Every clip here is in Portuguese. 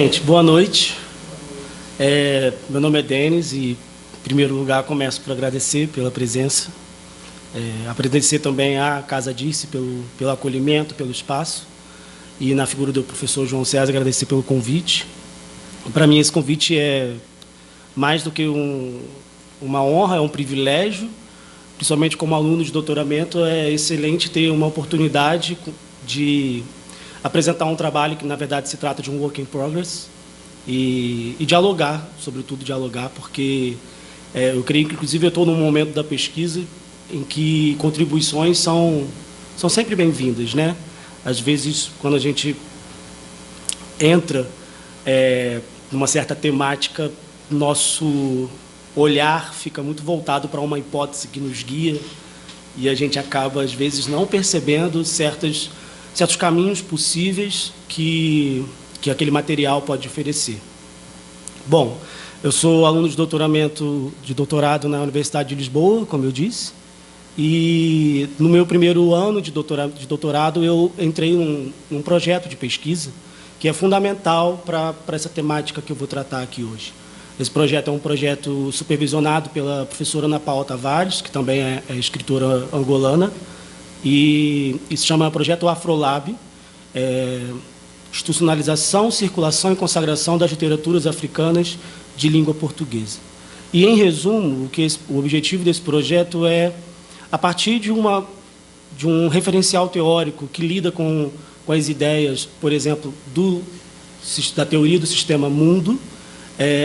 Gente, boa noite. Meu nome é Denis e, em primeiro lugar, começo por agradecer pela presença. Agradecer também à Casa Dirce pelo acolhimento, pelo espaço. E, na figura do professor João César, agradecer pelo convite. Para mim, esse convite é mais do que uma honra, é um privilégio. Principalmente como aluno de doutoramento, é excelente ter uma oportunidade de apresentar um trabalho que, na verdade, se trata de um work in progress e dialogar, sobretudo dialogar, porque eu creio que, inclusive, eu estou num momento da pesquisa em que contribuições são sempre bem-vindas, né? Às vezes, quando a gente entra numa certa temática, nosso olhar fica muito voltado para uma hipótese que nos guia e a gente acaba, às vezes, não percebendo certos caminhos possíveis que aquele material pode oferecer. Bom, eu sou aluno de doutorado na Universidade de Lisboa, como eu disse, e no meu primeiro ano de doutorado eu entrei num projeto de pesquisa que é fundamental para essa temática que eu vou tratar aqui hoje. Esse projeto é um projeto supervisionado pela professora Ana Paula Tavares, que também é escritora angolana, e se chama Projeto Afrolab, Institucionalização, Circulação e Consagração das Literaturas Africanas de Língua Portuguesa. E, em resumo, o objetivo desse projeto é, a partir de um referencial teórico que lida com as ideias, por exemplo, da teoria do sistema mundo,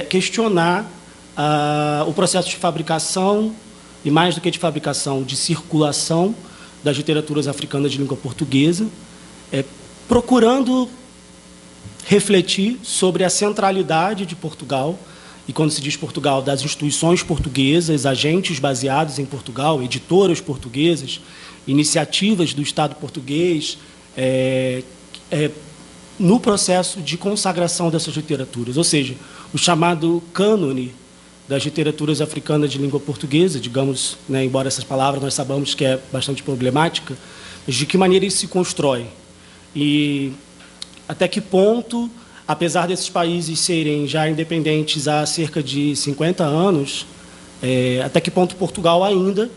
questionar o processo de fabricação, e mais do que de fabricação, de circulação das literaturas africanas de língua portuguesa, procurando refletir sobre a centralidade de Portugal, e quando se diz Portugal, das instituições portuguesas, agentes baseados em Portugal, editoras portuguesas, iniciativas do Estado português, no processo de consagração dessas literaturas, ou seja, o chamado cânone das literaturas africanas de língua portuguesa, digamos, né, embora essas palavras nós sabemos que é bastante problemática, mas de que maneira isso se constrói. E até que ponto, apesar desses países serem já independentes há cerca de 50 anos, até que ponto Portugal ainda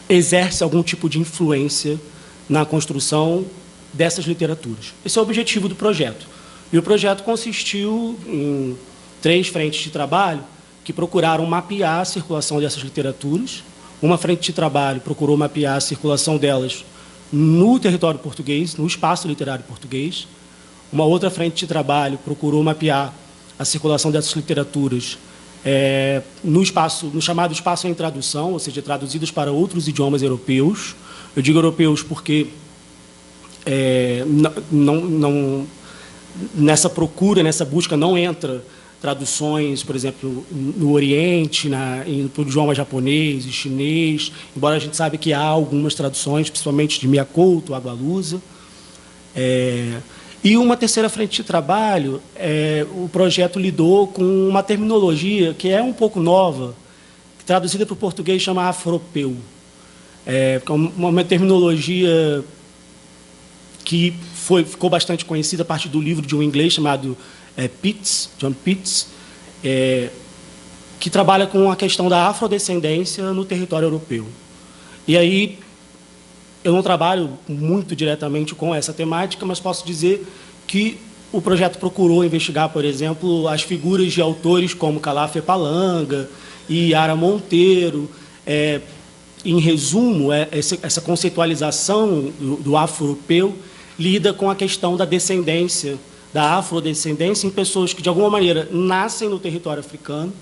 exerce algum tipo de influência na construção dessas literaturas. Esse é o objetivo do projeto. E o projeto consistiu em 3 frentes de trabalho que procuraram mapear a circulação dessas literaturas. Uma frente de trabalho procurou mapear a circulação delas no território português, no espaço literário português. Uma outra frente de trabalho procurou mapear a circulação dessas literaturas no chamado espaço em tradução, ou seja, traduzidas para outros idiomas europeus. Eu digo europeus porque nessa procura, nessa busca, não entra traduções, por exemplo, no Oriente, para o idioma japonês e chinês, embora a gente saiba que há algumas traduções, principalmente de Miyakoto, Agualusa. E uma terceira frente de trabalho, o projeto lidou com uma terminologia que é um pouco nova, que, traduzida para o português, chama afropeu. Uma terminologia que ficou bastante conhecida a partir do livro de um inglês chamado John Pitts, que trabalha com a questão da afrodescendência no território europeu. E aí, eu não trabalho muito diretamente com essa temática, mas posso dizer que o projeto procurou investigar, por exemplo, as figuras de autores como Calafia Palanga e Yara Monteiro. Em resumo, essa conceitualização do afro-europeu lida com a questão da descendência, da afrodescendência, em pessoas que, de alguma maneira, nascem no território africano,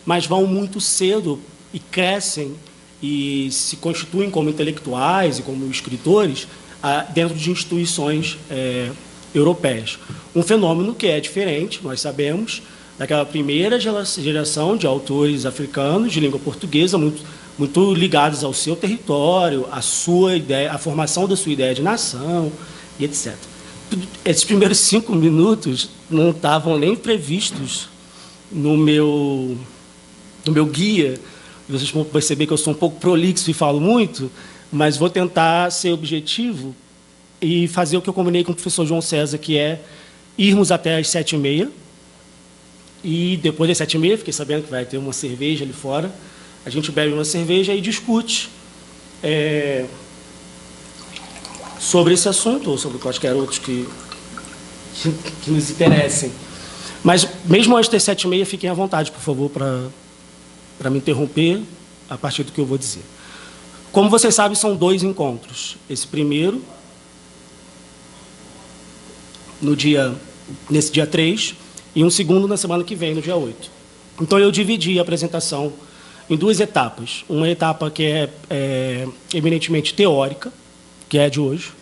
mas vão muito cedo e crescem e se constituem como intelectuais e como escritores dentro de instituições europeias. Um fenômeno que é diferente, nós sabemos, daquela primeira geração de autores africanos de língua portuguesa, muito ligados ao seu território, à sua ideia, à formação da sua ideia de nação, e etc. Esses primeiros 5 minutos não estavam nem previstos no meu guia. Vocês vão perceber que eu sou um pouco prolixo e falo muito, mas vou tentar ser objetivo e fazer o que eu combinei com o professor João César, que é irmos até às 7h30, e depois das 7h30, fiquei sabendo que vai ter uma cerveja ali fora, a gente bebe uma cerveja e discute sobre esse assunto, ou sobre quaisquer outros que nos interessem. Mas, mesmo antes das 7h30, fiquem à vontade, por favor, para me interromper a partir do que eu vou dizer. Como vocês sabem, são 2 encontros. Esse primeiro, nesse dia 3, e um segundo na semana que vem, no dia 8. Então, eu dividi a apresentação em 2 etapas. Uma etapa que é eminentemente teórica, que é a de hoje,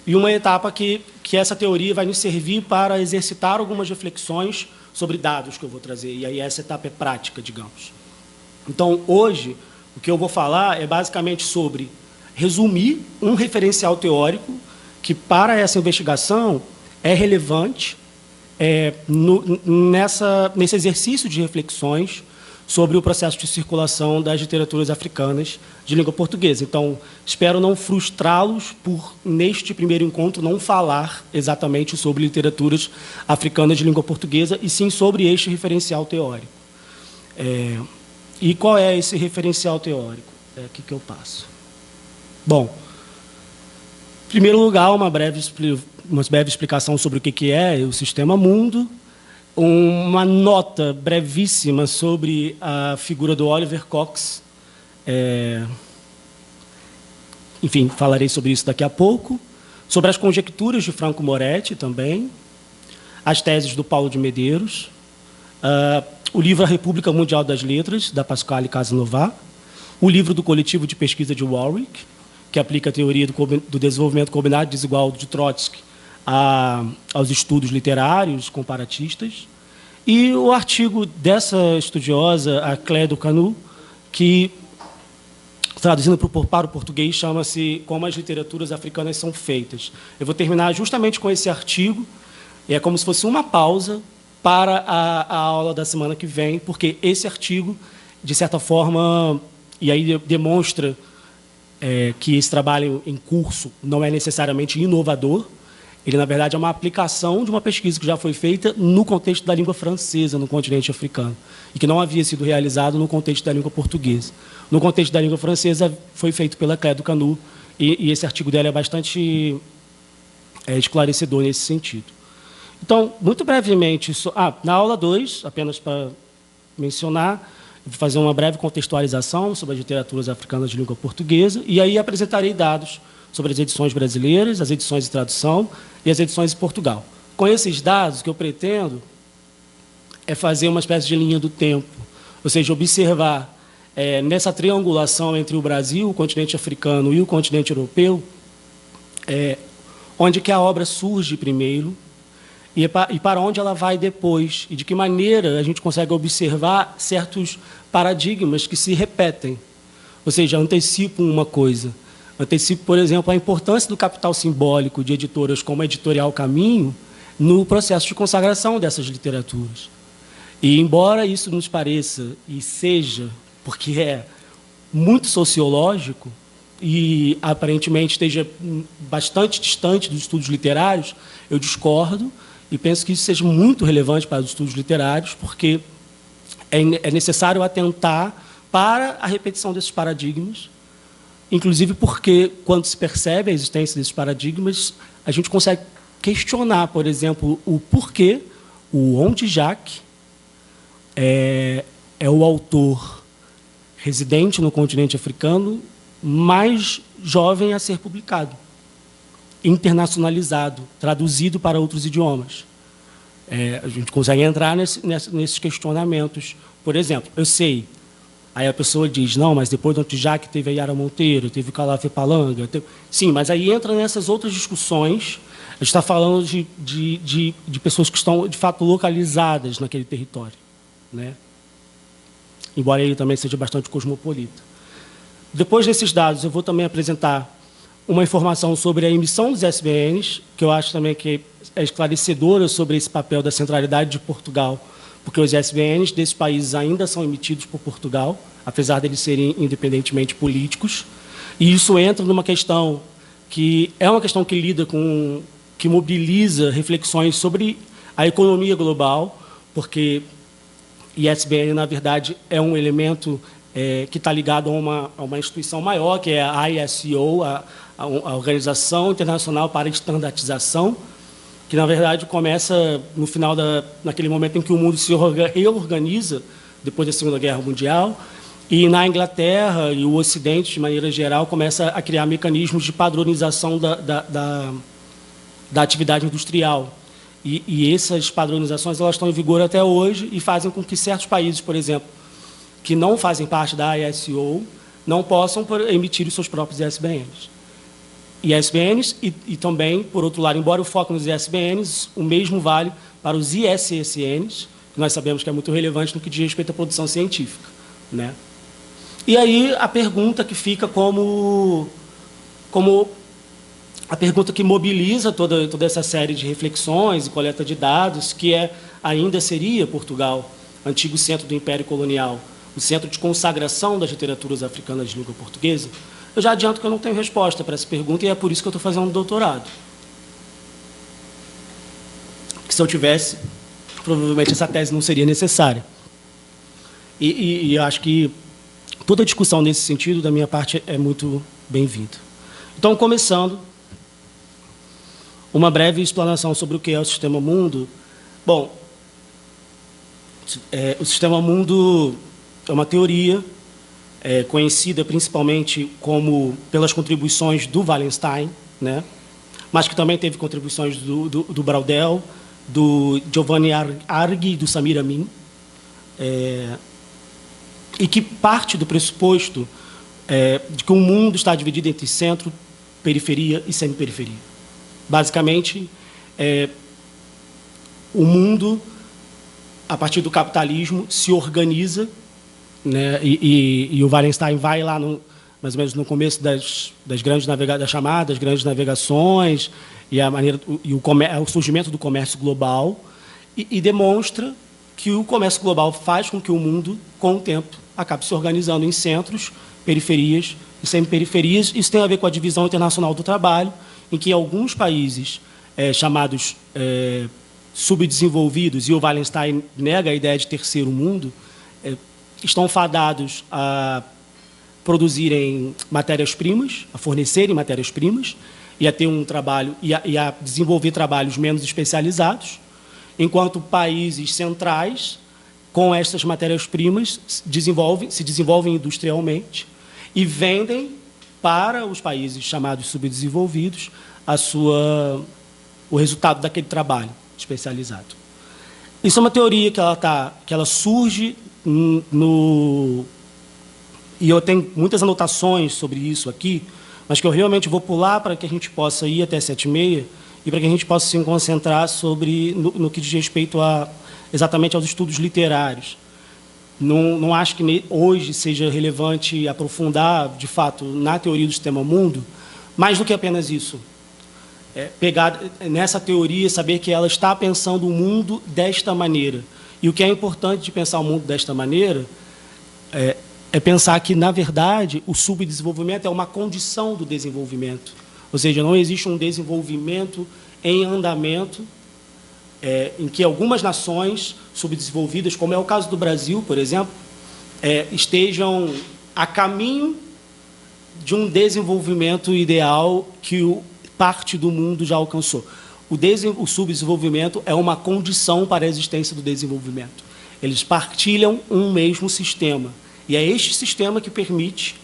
e uma etapa que essa teoria vai nos servir para exercitar algumas reflexões sobre dados que eu vou trazer. E aí essa etapa é prática, digamos. Então, hoje, o que eu vou falar é basicamente sobre resumir um referencial teórico que, para essa investigação, é relevante nesse exercício de reflexões sobre o processo de circulação das literaturas africanas de língua portuguesa. Então, espero não frustrá-los por, neste primeiro encontro, não falar exatamente sobre literaturas africanas de língua portuguesa, e sim sobre este referencial teórico. E qual é esse referencial teórico? É aqui que eu passo. Bom, em primeiro lugar, uma breve explicação sobre o que é o Sistema Mundo, uma nota brevíssima sobre a figura do Oliver Cox. Enfim, falarei sobre isso daqui a pouco. Sobre as conjecturas de Franco Moretti também. As teses do Paulo de Medeiros. O livro A República Mundial das Letras, da Pasquale Casanova. O livro do Coletivo de Pesquisa de Warwick, que aplica a teoria do desenvolvimento combinado e desigual de Trotsky aos estudos literários comparatistas, e o artigo dessa estudiosa, a Clé do Canu, que, traduzindo para o português, chama-se Como as Literaturas Africanas São Feitas. Eu vou terminar justamente com esse artigo, é como se fosse uma pausa para a aula da semana que vem, porque esse artigo, de certa forma, e aí demonstra que esse trabalho em curso não é necessariamente inovador. Ele, na verdade, é uma aplicação de uma pesquisa que já foi feita no contexto da língua francesa no continente africano e que não havia sido realizado no contexto da língua portuguesa. No contexto da língua francesa, foi feito pela Clé do Canu, e esse artigo dela é bastante esclarecedor nesse sentido. Então, muito brevemente, na aula 2, apenas para mencionar, vou fazer uma breve contextualização sobre as literaturas africanas de língua portuguesa, e aí apresentarei dados sobre as edições brasileiras, as edições de tradução e as edições de Portugal. Com esses dados, o que eu pretendo é fazer uma espécie de linha do tempo, ou seja, observar nessa triangulação entre o Brasil, o continente africano e o continente europeu, onde que a obra surge primeiro e para onde ela vai depois, e de que maneira a gente consegue observar certos paradigmas que se repetem, ou seja, antecipam uma coisa. Antecipo, por exemplo, a importância do capital simbólico de editoras como a Editorial Caminho no processo de consagração dessas literaturas. E, embora isso nos pareça, e seja, porque é muito sociológico e, aparentemente, esteja bastante distante dos estudos literários, eu discordo e penso que isso seja muito relevante para os estudos literários, porque é necessário atentar para a repetição desses paradigmas, inclusive porque, quando se percebe a existência desses paradigmas, a gente consegue questionar, por exemplo, o porquê o Onde Jacques é o autor residente no continente africano mais jovem a ser publicado, internacionalizado, traduzido para outros idiomas. A gente consegue entrar nesses questionamentos. Por exemplo, eu sei, aí a pessoa diz, não, mas depois do Jacques teve a Yara Monteiro, teve o Calafé Palanga. Sim, mas aí entra nessas outras discussões. A gente está falando de pessoas que estão, de fato, localizadas naquele território, né? Embora ele também seja bastante cosmopolita. Depois desses dados, eu vou também apresentar uma informação sobre a emissão dos SBNs, que eu acho também que é esclarecedora sobre esse papel da centralidade de Portugal, porque os SBNs desses países ainda são emitidos por Portugal, apesar de eles serem independentemente políticos. E isso entra numa questão que é uma questão que lida com, que mobiliza reflexões sobre a economia global, porque ISBN, na verdade, é um elemento que está ligado a uma instituição maior, que é a ISO, a Organização Internacional para a Estandartização, que, na verdade, começa no final naquele momento em que o mundo se reorganiza, depois da Segunda Guerra Mundial, e na Inglaterra e o Ocidente, de maneira geral, começa a criar mecanismos de padronização da atividade industrial. E essas padronizações elas estão em vigor até hoje e fazem com que certos países, por exemplo, que não fazem parte da ISO, não possam emitir os seus próprios ISBNs. ISBNs e também, por outro lado, embora o foco nos ISBNs, o mesmo vale para os ISSNs, que nós sabemos que é muito relevante no que diz respeito à produção científica, né? E aí a pergunta que fica como a pergunta que mobiliza toda essa série de reflexões e coleta de dados, que ainda seria Portugal, antigo centro do Império Colonial, o centro de consagração das literaturas africanas de língua portuguesa. Eu já adianto que eu não tenho resposta para essa pergunta e é por isso que eu estou fazendo um doutorado. Que se eu tivesse, provavelmente essa tese não seria necessária. E eu acho que toda discussão nesse sentido, da minha parte, é muito bem-vinda. Então, começando, uma breve explanação sobre o que é o Sistema Mundo. Bom, o Sistema Mundo é uma teoria conhecida principalmente pelas contribuições do Wallenstein, né? Mas que também teve contribuições do Braudel, do Giovanni Arghi e do Samir Amin, e que parte do pressuposto de que o mundo está dividido entre centro, periferia e semi-periferia. Basicamente, o mundo, a partir do capitalismo, se organiza, né? E o Wallenstein vai lá, mais ou menos no começo das chamadas grandes navegações, e o surgimento do comércio global, e demonstra que o comércio global faz com que o mundo, com o tempo, acabe se organizando em centros, periferias e semi-periferias. Isso tem a ver com a divisão internacional do trabalho, em que alguns países chamados subdesenvolvidos, e o Wallenstein nega a ideia de terceiro mundo, estão fadados a produzirem matérias-primas, a fornecerem matérias-primas, e a ter um trabalho, e a desenvolver trabalhos menos especializados, enquanto países centrais, com estas matérias-primas, se desenvolvem industrialmente e vendem para os países chamados subdesenvolvidos o resultado daquele trabalho especializado. Isso é uma teoria que ela surge e eu tenho muitas anotações sobre isso aqui, mas que eu realmente vou pular para que a gente possa ir até 7h30 e para que a gente possa se concentrar no que diz respeito exatamente aos estudos literários. Não acho que hoje seja relevante aprofundar, de fato, na teoria do Sistema Mundo, mais do que apenas isso. Pegar nessa teoria, saber que ela está pensando o mundo desta maneira. E o que é importante de pensar o mundo desta maneira é pensar que, na verdade, o subdesenvolvimento é uma condição do desenvolvimento. Ou seja, não existe um desenvolvimento em andamento, em que algumas nações subdesenvolvidas, como é o caso do Brasil, por exemplo, estejam a caminho de um desenvolvimento ideal que parte do mundo já alcançou. O subdesenvolvimento é uma condição para a existência do desenvolvimento. Eles partilham um mesmo sistema. E é este sistema que permite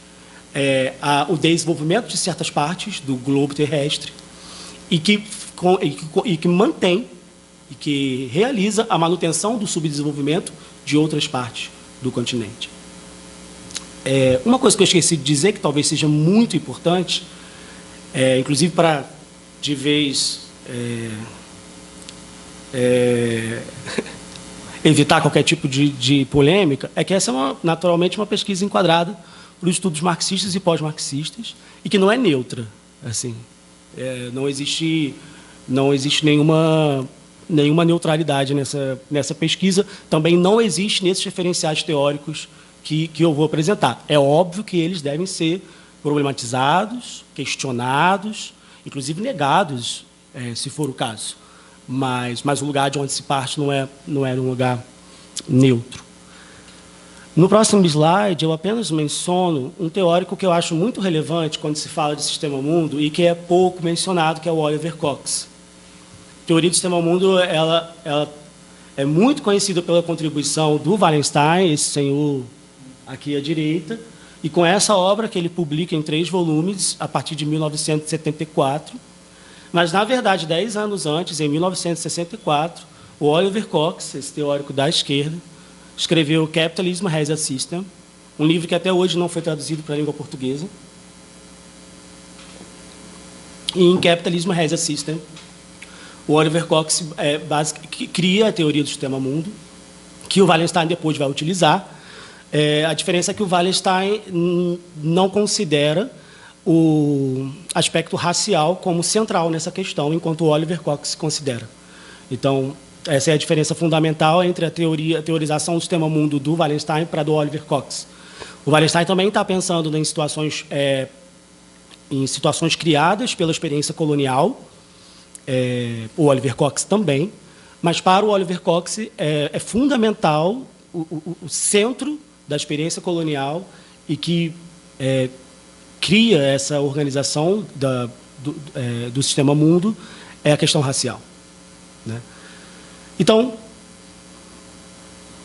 o desenvolvimento de certas partes do globo terrestre e que mantém e que realiza a manutenção do subdesenvolvimento de outras partes do continente. Uma coisa que eu esqueci de dizer, que talvez seja muito importante, inclusive para, de vez, evitar qualquer tipo de polêmica, é que essa é, naturalmente, uma pesquisa enquadrada por estudos marxistas e pós-marxistas, e que não é neutra. Assim, não existe nenhuma neutralidade nessa pesquisa. Também não existe nesses referenciais teóricos que eu vou apresentar. É óbvio que eles devem ser problematizados, questionados, inclusive negados, se for o caso. Mas o lugar de onde se parte não é um lugar neutro. No próximo slide, eu apenas menciono um teórico que eu acho muito relevante quando se fala de sistema-mundo e que é pouco mencionado, que é o Oliver Cox. A teoria do sistema-mundo ela é muito conhecida pela contribuição do Wallenstein, esse senhor aqui à direita, e com essa obra que ele publica em 3 volumes, a partir de 1974. Mas, na verdade, 10 anos antes, em 1964, o Oliver Cox, esse teórico da esquerda, escreveu Capitalism as a System, um livro que até hoje não foi traduzido para a língua portuguesa. E em Capitalism as a System, o Oliver Cox cria a teoria do sistema-mundo, que o Wallenstein depois vai utilizar. A diferença é que o Wallenstein não considera o aspecto racial como central nessa questão, enquanto o Oliver Cox considera. Então, essa é a diferença fundamental entre a teorização do sistema-mundo do Wallenstein para a do Oliver Cox. O Wallenstein também está pensando em situações criadas pela experiência colonial, o Oliver Cox também, mas para o Oliver Cox é fundamental o centro da experiência colonial e que cria essa organização do sistema-mundo é a questão racial, né? Então,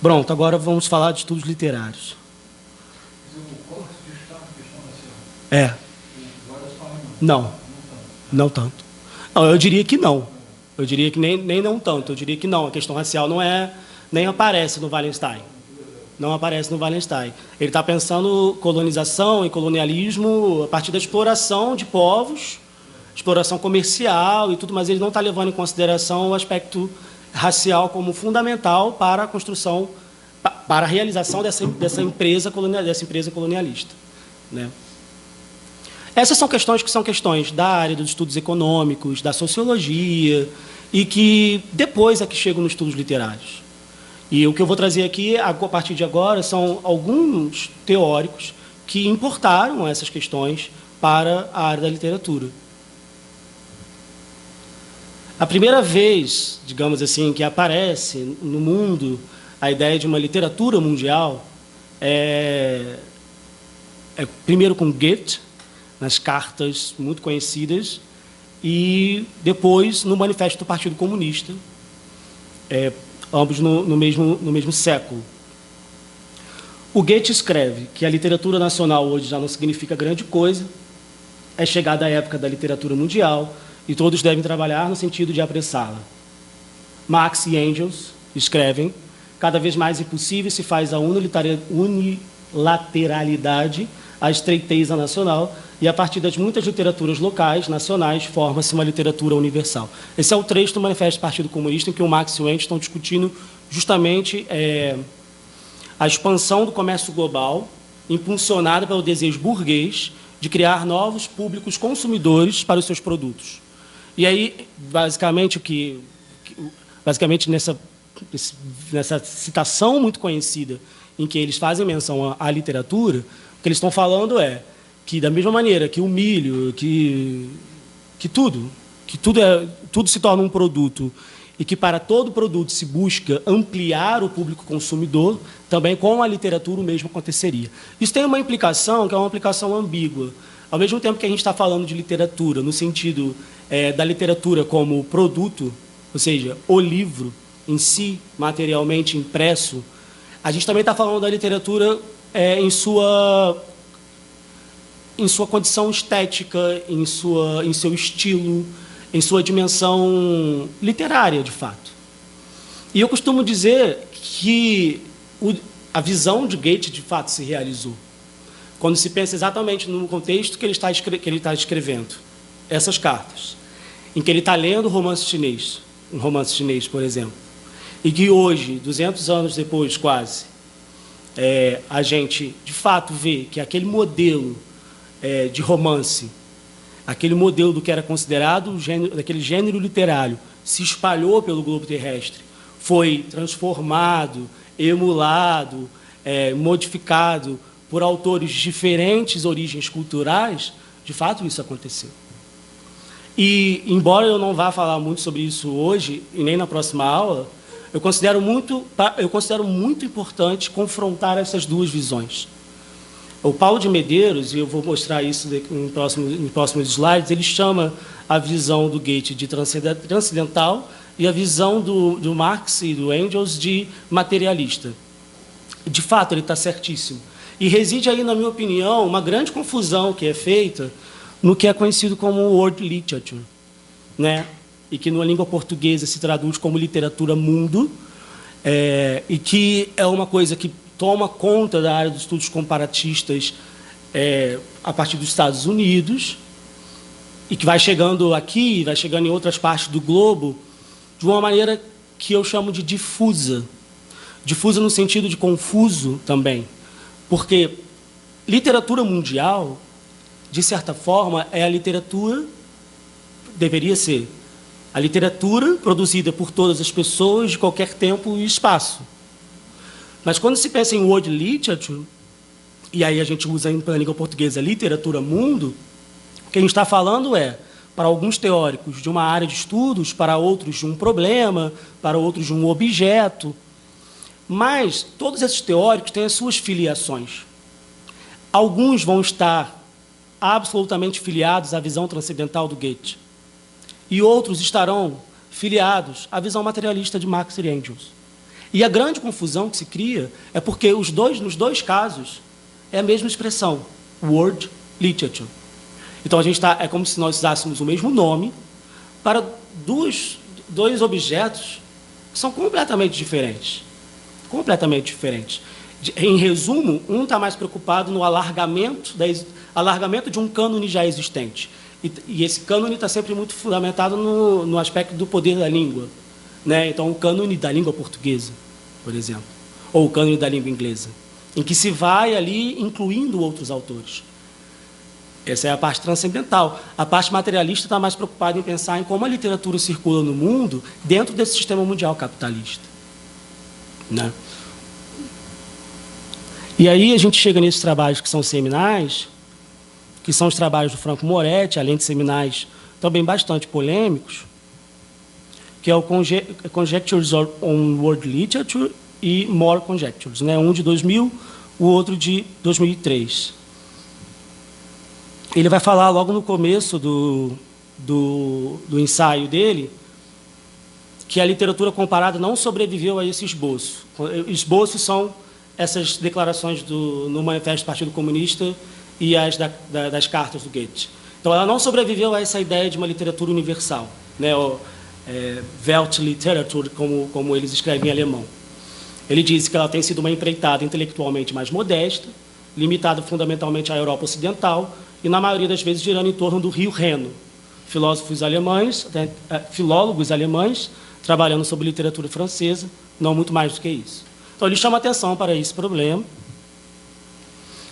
pronto, agora vamos falar de estudos literários. Não tanto. Não, eu diria que não. Eu diria que nem não tanto. Eu diria que não. A questão racial nem aparece no Wallenstein. Não aparece no Wallenstein. Ele está pensando colonização e colonialismo a partir da exploração de povos, exploração comercial e tudo, mas ele não está levando em consideração o aspecto racial como fundamental para a construção, para a realização dessa empresa colonialista, né? Essas são questões da área dos estudos econômicos, da sociologia, e que depois é que chegam nos estudos literários. E o que eu vou trazer aqui, a partir de agora, são alguns teóricos que importaram essas questões para a área da literatura. A primeira vez, digamos assim, que aparece no mundo a ideia de uma literatura mundial é primeiro com Goethe, nas cartas muito conhecidas, e depois no Manifesto do Partido Comunista, ambos no mesmo século. O Goethe escreve que a literatura nacional hoje já não significa grande coisa, é chegada a época da literatura mundial, e todos devem trabalhar no sentido de apressá-la. Marx e Engels escrevem: cada vez mais impossível se faz a unilateralidade, a estreiteza nacional, e a partir das muitas literaturas locais, nacionais, forma-se uma literatura universal. Esse é o trecho do Manifesto do Partido Comunista em que o Marx e o Engels estão discutindo justamente a expansão do comércio global, impulsionada pelo desejo burguês de criar novos públicos consumidores para os seus produtos. E aí, basicamente, nessa citação muito conhecida, em que eles fazem menção à literatura, o que eles estão falando é que, da mesma maneira que o milho, que tudo se torna um produto, e que para todo produto se busca ampliar o público consumidor, também com a literatura o mesmo aconteceria. Isso tem uma implicação que é uma implicação ambígua. Ao mesmo tempo que a gente está falando de literatura, no sentido da literatura como produto, ou seja, o livro em si, materialmente impresso, a gente também está falando da literatura em sua condição estética, em seu estilo, em sua dimensão literária, de fato. E eu costumo dizer que a visão de Goethe, de fato, se realizou quando se pensa exatamente no contexto que ele está escrevendo essas cartas, em que ele está lendo um romance chinês, por exemplo, e que hoje, 200 anos depois, quase, a gente, de fato, vê que aquele modelo de romance, aquele modelo do que era considerado daquele gênero literário, se espalhou pelo globo terrestre, foi transformado, emulado, modificado por autores de diferentes origens culturais, de fato isso aconteceu. E, embora eu não vá falar muito sobre isso hoje, e nem na próxima aula, eu considero muito importante confrontar essas duas visões. O Paulo de Medeiros, e eu vou mostrar isso em próximos slides, ele chama a visão do Goethe de transcendental e a visão do Marx e do Engels de materialista. De fato, ele está certíssimo. E reside aí, na minha opinião, uma grande confusão que é feita no que é conhecido como world literature, né? E que na língua portuguesa se traduz como literatura mundo, e que é uma coisa que toma conta da área dos estudos comparatistas a partir dos Estados Unidos, e que vai chegando aqui, vai chegando em outras partes do globo, de uma maneira que eu chamo de difusa. Difusa no sentido de confuso também, porque literatura mundial, de certa forma, é a literatura, deveria ser, a literatura produzida por todas as pessoas de qualquer tempo e espaço. Mas quando se pensa em world literature, e aí a gente usa para a língua portuguesa literatura mundo, o que a gente está falando é, para alguns teóricos, de uma área de estudos, para outros de um problema, para outros de um objeto. Mas todos esses teóricos têm as suas filiações. Alguns vão estar absolutamente filiados à visão transcendental do Goethe, e outros estarão filiados à visão materialista de Marx e Engels. E a grande confusão que se cria é porque nos dois casos é a mesma expressão, world literature. Então a gente é como se nós usássemos o mesmo nome para dois objetos que são completamente diferentes. Completamente diferentes. Em resumo, um está mais preocupado no alargamento de um cânone já existente. E esse cânone está sempre muito fundamentado no aspecto do poder da língua, né? Então, o cânone da língua portuguesa, por exemplo, ou o cânone da língua inglesa, em que se vai ali incluindo outros autores. Essa é a parte transcendental. A parte materialista está mais preocupada em pensar em como a literatura circula no mundo dentro desse sistema mundial capitalista, né? E aí a gente chega nesses trabalhos que são seminais, que são os trabalhos do Franco Moretti, além de seminais também bastante polêmicos, que é o Conjectures on World Literature e More Conjectures, né? Um de 2000, o outro de 2003. Ele vai falar logo no começo do ensaio dele que a literatura comparada não sobreviveu a esse esboço. Esboços são essas declarações no Manifesto do Partido Comunista e as das cartas do Goethe. Então, ela não sobreviveu a essa ideia de uma literatura universal, né? Weltliteratur, como eles escrevem em alemão. Ele diz que ela tem sido uma empreitada intelectualmente mais modesta, limitada fundamentalmente à Europa Ocidental e, na maioria das vezes, girando em torno do Rio Reno. Filólogos alemães trabalhando sobre literatura francesa, não muito mais do que isso. Então, ele chama atenção para esse problema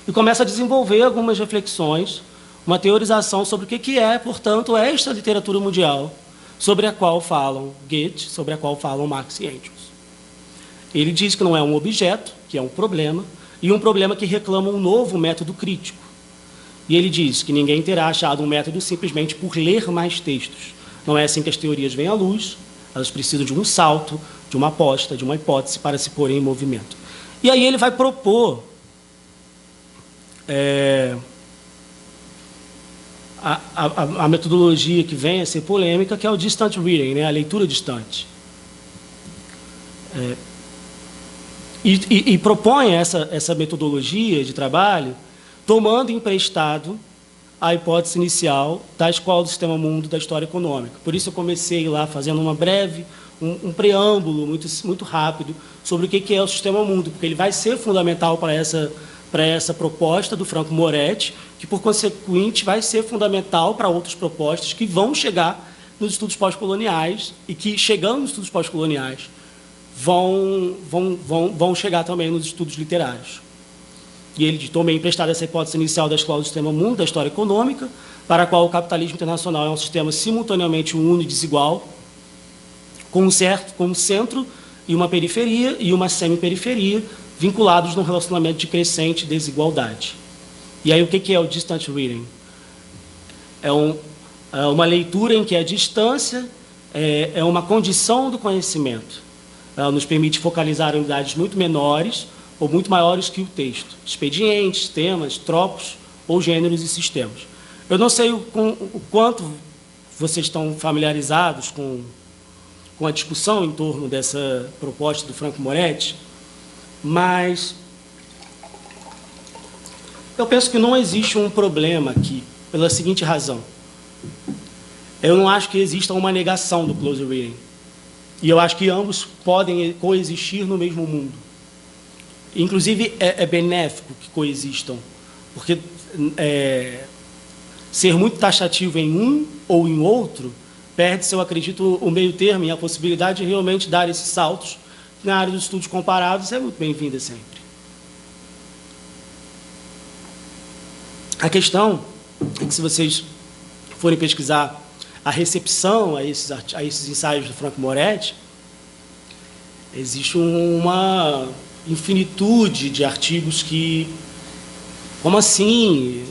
e começa a desenvolver algumas reflexões, uma teorização sobre o que é, portanto, esta literatura mundial sobre a qual falam Goethe, sobre a qual falam Marx e Engels. Ele diz que não é um objeto, que é um problema, e um problema que reclama um novo método crítico. E ele diz que ninguém terá achado um método simplesmente por ler mais textos. Não é assim que as teorias vêm à luz, elas precisam de um salto, de uma aposta, de uma hipótese para se porem em movimento. E aí ele vai propor a metodologia que vem a ser polêmica, que é o distant reading, né? A leitura distante. E propõe essa metodologia de trabalho tomando emprestado a hipótese inicial da Escola do Sistema Mundo da História Econômica. Por isso eu comecei lá fazendo um preâmbulo muito rápido sobre o que é o Sistema Mundo, porque ele vai ser fundamental para essa proposta do Franco Moretti, que, por consequente, vai ser fundamental para outras propostas que vão chegar nos estudos pós-coloniais e que, chegando nos estudos pós-coloniais, vão chegar também nos estudos literários. E ele tomou emprestada essa hipótese inicial da Escola do Sistema Mundo, da História Econômica, para a qual o capitalismo internacional é um sistema simultaneamente uno e desigual, com um centro e uma periferia e uma semiperiferia, vinculados num relacionamento de crescente desigualdade. E aí, o que é o distant reading? É uma leitura em que a distância é uma condição do conhecimento. Ela nos permite focalizar em unidades muito menores ou muito maiores que o texto. Expedientes, temas, tropos ou gêneros e sistemas. Eu não sei o quanto vocês estão familiarizados com a discussão em torno dessa proposta do Franco Moretti, mas eu penso que não existe um problema aqui, pela seguinte razão. Eu não acho que exista uma negação do close reading. E eu acho que ambos podem coexistir no mesmo mundo. Inclusive, é benéfico que coexistam, porque ser muito taxativo em um ou em outro perde-se, eu acredito, o meio termo e a possibilidade de realmente dar esses saltos na área dos estudos comparados é muito bem-vinda sempre. A questão é que, se vocês forem pesquisar a recepção a esses ensaios do Franco Moretti, existe uma infinitude de artigos que... Como assim?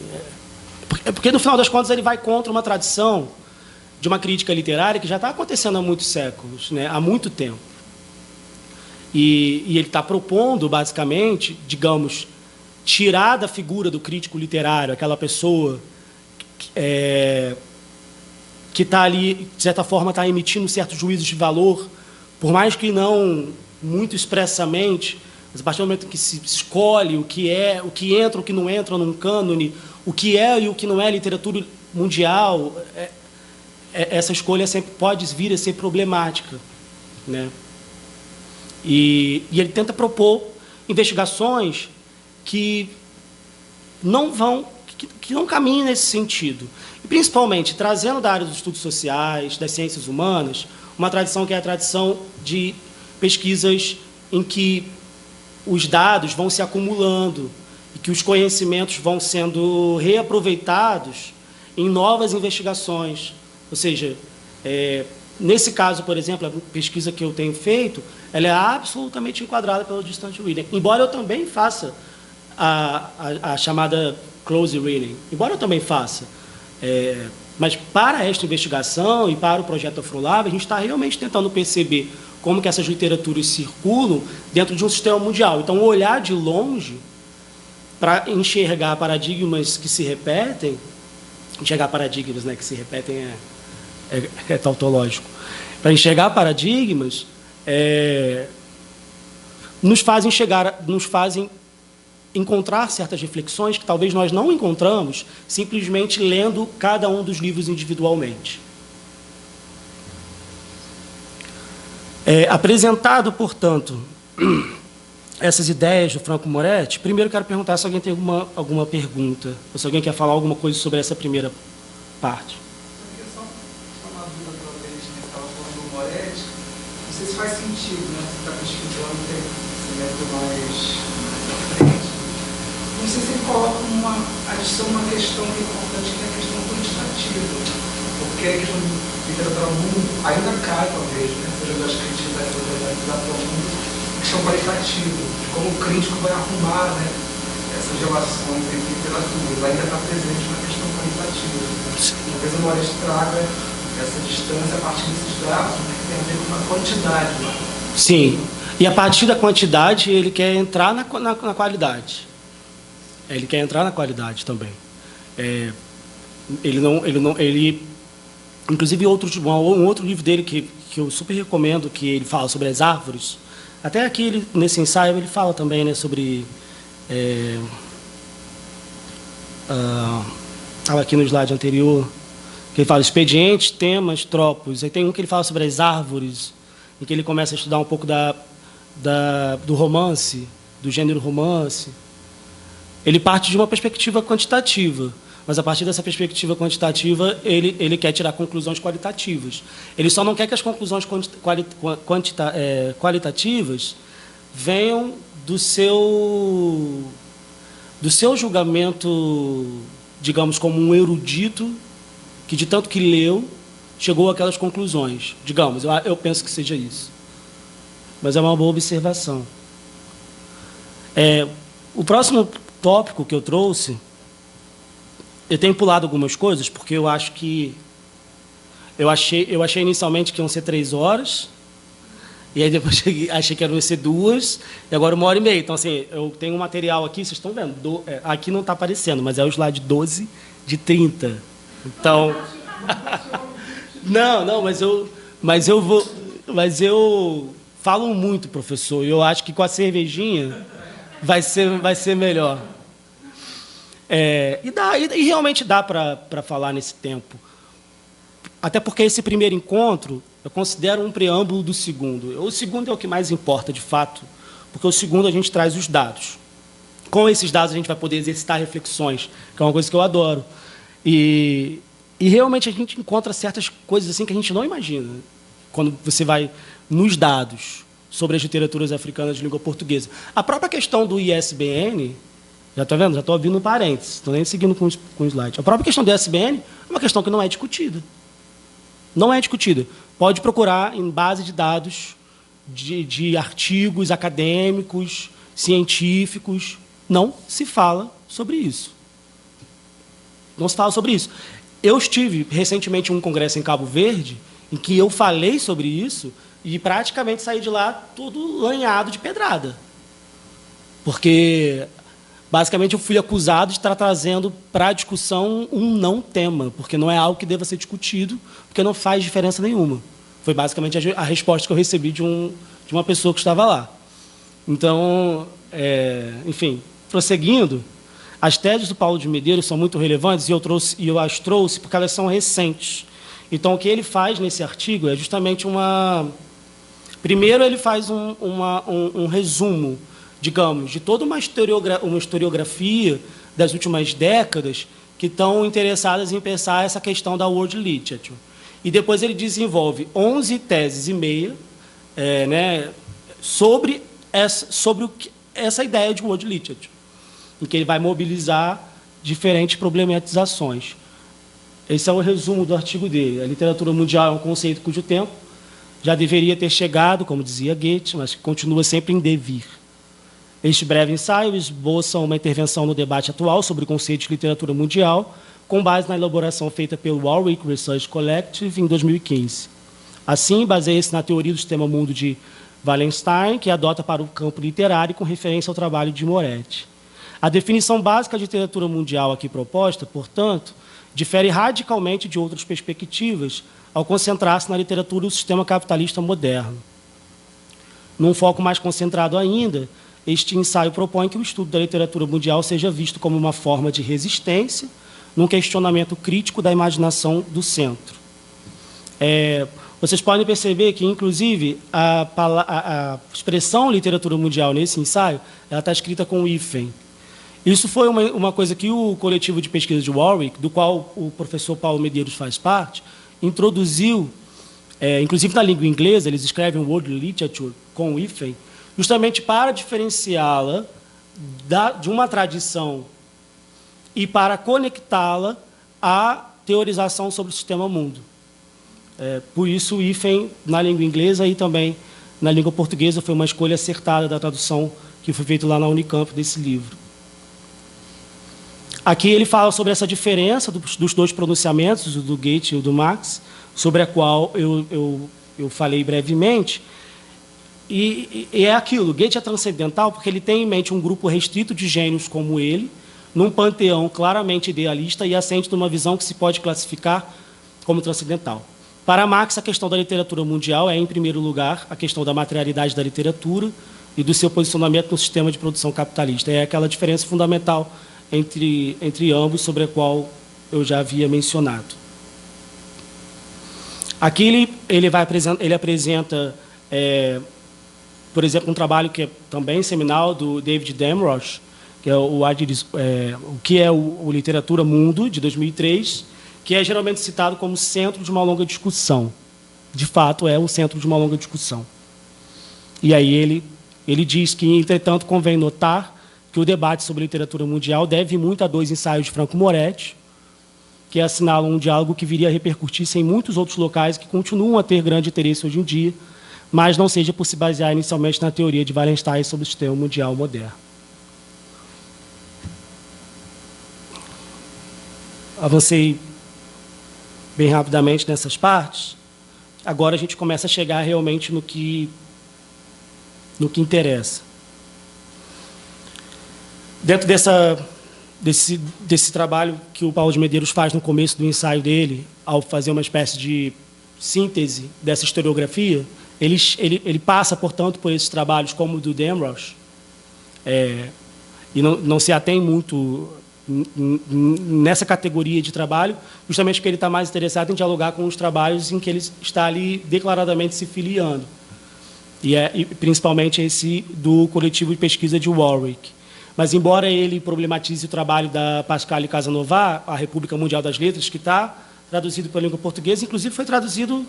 Porque, no final das contas, ele vai contra uma tradição de uma crítica literária que já está acontecendo há muitos séculos, né? Há muito tempo. E ele está propondo, basicamente, digamos, tirar da figura do crítico literário aquela pessoa que está ali, de certa forma, está emitindo certos juízos de valor, por mais que não muito expressamente, mas a partir do momento que se escolhe o que entra, o que não entra num cânone, o que é e o que não é literatura mundial, essa escolha sempre pode vir a ser problemática, né? E ele tenta propor investigações que não caminhem nesse sentido. E, principalmente, trazendo da área dos estudos sociais, das ciências humanas, uma tradição que é a tradição de pesquisas em que os dados vão se acumulando e que os conhecimentos vão sendo reaproveitados em novas investigações. Ou seja, nesse caso, por exemplo, a pesquisa que eu tenho feito, ela é absolutamente enquadrada pelo distant reading, embora eu também faça a chamada close reading, embora eu também faça. Mas para esta investigação e para o projeto Afrolab, a gente está realmente tentando perceber como que essas literaturas circulam dentro de um sistema mundial. Então, olhar de longe para enxergar paradigmas que se repetem, enxergar paradigmas, né, que se repetem é tautológico. Para enxergar paradigmas, nos fazem encontrar certas reflexões que talvez nós não encontramos simplesmente lendo cada um dos livros individualmente. Apresentado, portanto, essas ideias do Franco Moretti, primeiro quero perguntar se alguém tem alguma pergunta, ou se alguém quer falar alguma coisa sobre essa primeira parte. Eu queria só uma dúvida para a gente, que estava falando do Moretti. Não sei se faz sentido, né? Você está pesquisando, tem esse método mais à frente. Não sei se ele coloca adiciona uma questão que é importante, que é a questão quantitativa. Porque a questão de literatura mundo ainda cai, talvez, né? Seja das críticas da literatura mundo, questão qualitativa, de como o crítico vai arrumar, né, essas relações entre literatura. Ele ainda está presente na questão qualitativa. Talvez o Moretti traga essa distância a partir desses dados, que tem a ver com a quantidade. Né? Sim, e a partir da quantidade ele quer entrar na qualidade. Ele quer entrar na qualidade também. Inclusive, um outro livro dele que eu super recomendo, que ele fala sobre as árvores. Até aqui, nesse ensaio, ele fala também, né, sobre... Estava aqui no slide anterior, que ele fala expedientes, temas, tropos. Aí tem um que ele fala sobre as árvores, em que ele começa a estudar um pouco do romance, do gênero romance. Ele parte de uma perspectiva quantitativa, mas a partir dessa perspectiva quantitativa, ele quer tirar conclusões qualitativas. Ele só não quer que as conclusões qualitativas venham do seu julgamento, digamos, como um erudito, que de tanto que leu, chegou àquelas conclusões. Digamos, eu penso que seja isso. Mas é uma boa observação. O próximo tópico que eu trouxe, eu tenho pulado algumas coisas, porque eu acho que... Eu achei inicialmente que iam ser 3 horas, e aí depois achei que iam ser 2, e agora 1h30. Então, assim, eu tenho um material aqui, vocês estão vendo, aqui não está aparecendo, mas é o slide 12 de 30. Então... Não, mas eu falo muito, professor, e eu acho que com a cervejinha vai ser melhor. E realmente dá para falar nesse tempo. Até porque esse primeiro encontro, eu considero um preâmbulo do segundo. O segundo é o que mais importa, de fato, porque o segundo a gente traz os dados. Com esses dados a gente vai poder exercitar reflexões, que é uma coisa que eu adoro. E realmente a gente encontra certas coisas assim que a gente não imagina quando você vai nos dados sobre as literaturas africanas de língua portuguesa. A própria questão do ISBN, já está vendo? Já estou abrindo um parênteses, estou nem seguindo com o slide. A própria questão do ISBN é uma questão que não é discutida. Não é discutida. Pode procurar em base de dados de artigos acadêmicos, científicos. Não se fala sobre isso. Não se fala sobre isso. Eu estive recentemente em um congresso em Cabo Verde, em que eu falei sobre isso e praticamente saí de lá todo lanhado de pedrada. Porque, basicamente, eu fui acusado de estar trazendo para a discussão um não tema, porque não é algo que deva ser discutido, porque não faz diferença nenhuma. Foi basicamente a resposta que eu recebi de uma pessoa que estava lá. Então, enfim, prosseguindo, as teses do Paulo de Medeiros são muito relevantes e eu as trouxe porque elas são recentes. Então, o que ele faz nesse artigo é justamente Primeiro, ele faz um resumo, digamos, de toda uma historiografia das últimas décadas que estão interessadas em pensar essa questão da world literature. E depois ele desenvolve 11 teses e meia sobre essa ideia de world literature, em que ele vai mobilizar diferentes problematizações. Esse é o resumo do artigo dele. A literatura mundial é um conceito cujo tempo já deveria ter chegado, como dizia Goethe, mas que continua sempre em devir. Este breve ensaio esboça uma intervenção no debate atual sobre o conceito de literatura mundial, com base na elaboração feita pelo Warwick Research Collective em 2015. Assim, baseia-se na teoria do sistema mundo de Wallenstein, que adota para o campo literário com referência ao trabalho de Moretti. A definição básica de literatura mundial aqui proposta, portanto, difere radicalmente de outras perspectivas ao concentrar-se na literatura do sistema capitalista moderno. Num foco mais concentrado ainda, este ensaio propõe que o estudo da literatura mundial seja visto como uma forma de resistência num questionamento crítico da imaginação do centro. Vocês podem perceber que, inclusive, a expressão literatura mundial nesse ensaio ela está escrita com hífen. Isso foi uma coisa que o coletivo de pesquisa de Warwick, do qual o professor Paulo Medeiros faz parte, introduziu, inclusive na língua inglesa, eles escrevem world literature com hífen, justamente para diferenciá-la de uma tradição e para conectá-la à teorização sobre o sistema mundo. Por isso, o hífen, na língua inglesa e também na língua portuguesa, foi uma escolha acertada da tradução que foi feita lá na Unicamp desse livro. Aqui ele fala sobre essa diferença dos dois pronunciamentos, o do Goethe e o do Marx, sobre a qual eu falei brevemente. E é aquilo, Goethe é transcendental porque ele tem em mente um grupo restrito de gênios como ele, num panteão claramente idealista e assente numa visão que se pode classificar como transcendental. Para Marx, a questão da literatura mundial é, em primeiro lugar, a questão da materialidade da literatura e do seu posicionamento no sistema de produção capitalista. É aquela diferença fundamental entre ambos, sobre a qual eu já havia mencionado. Aqui ele apresenta, por exemplo, um trabalho que é também seminal, do David Damrosch, que é o que é o Literatura Mundo, de 2003, que é geralmente citado como centro de uma longa discussão. De fato, é o centro de uma longa discussão. E aí ele diz que, entretanto, convém notar que o debate sobre literatura mundial deve muito a 2 ensaios de Franco Moretti, que assinalam um diálogo que viria a repercutir-se em muitos outros locais que continuam a ter grande interesse hoje em dia, mas não seja por se basear inicialmente na teoria de Wallenstein sobre o sistema mundial moderno. avancei bem rapidamente nessas partes. Agora a gente começa a chegar realmente no que interessa. Dentro desse trabalho que o Paulo de Medeiros faz no começo do ensaio dele, ao fazer uma espécie de síntese dessa historiografia, ele passa, portanto, por esses trabalhos como o do Damrosch, e não se atém muito nessa categoria de trabalho, justamente porque ele está mais interessado em dialogar com os trabalhos em que ele está ali declaradamente se filiando, e principalmente esse do coletivo de pesquisa de Warwick. Mas, embora ele problematize o trabalho da Pascale Casanova, A República Mundial das Letras, que está traduzido para a língua portuguesa, inclusive foi traduzido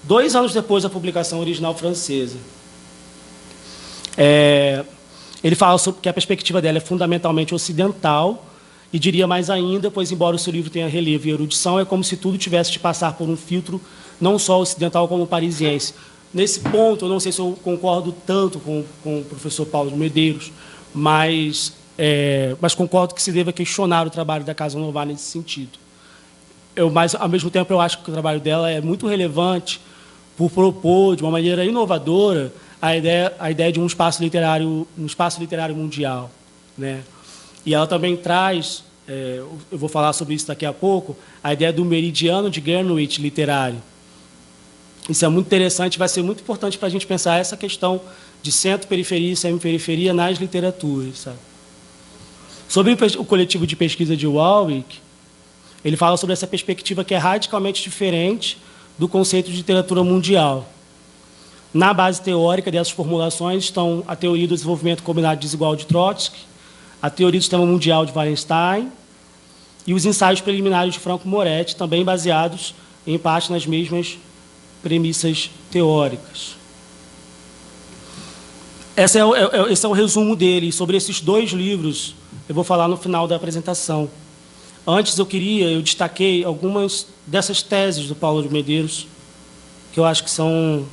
2 anos depois da publicação original francesa. Ele fala sobre que a perspectiva dela é fundamentalmente ocidental, e diria mais ainda, pois, embora o seu livro tenha relevo e erudição, é como se tudo tivesse de passar por um filtro não só ocidental como parisiense. Nesse ponto, eu não sei se eu concordo tanto com o professor Paulo de Medeiros, mas concordo que se deva questionar o trabalho da Casanova nesse sentido. Mas, ao mesmo tempo, eu acho que o trabalho dela é muito relevante por propor, de uma maneira inovadora, a ideia de um espaço literário mundial, né? E ela também traz, eu vou falar sobre isso daqui a pouco, a ideia do meridiano de Greenwich literário. Isso é muito interessante, vai ser muito importante para a gente pensar essa questão de centro, periferia e semi-periferia nas literaturas, sabe? Sobre o coletivo de pesquisa de Warwick, ele fala sobre essa perspectiva que é radicalmente diferente do conceito de literatura mundial. Na base teórica dessas formulações estão a teoria do desenvolvimento combinado desigual de Trotsky, a teoria do sistema mundial de Wallenstein e os ensaios preliminares de Franco Moretti, também baseados, em parte, nas mesmas premissas teóricas. Esse é o resumo dele. Sobre esses 2 livros, eu vou falar no final da apresentação. Antes, eu destaquei algumas dessas teses do Paulo de Medeiros, que eu acho que são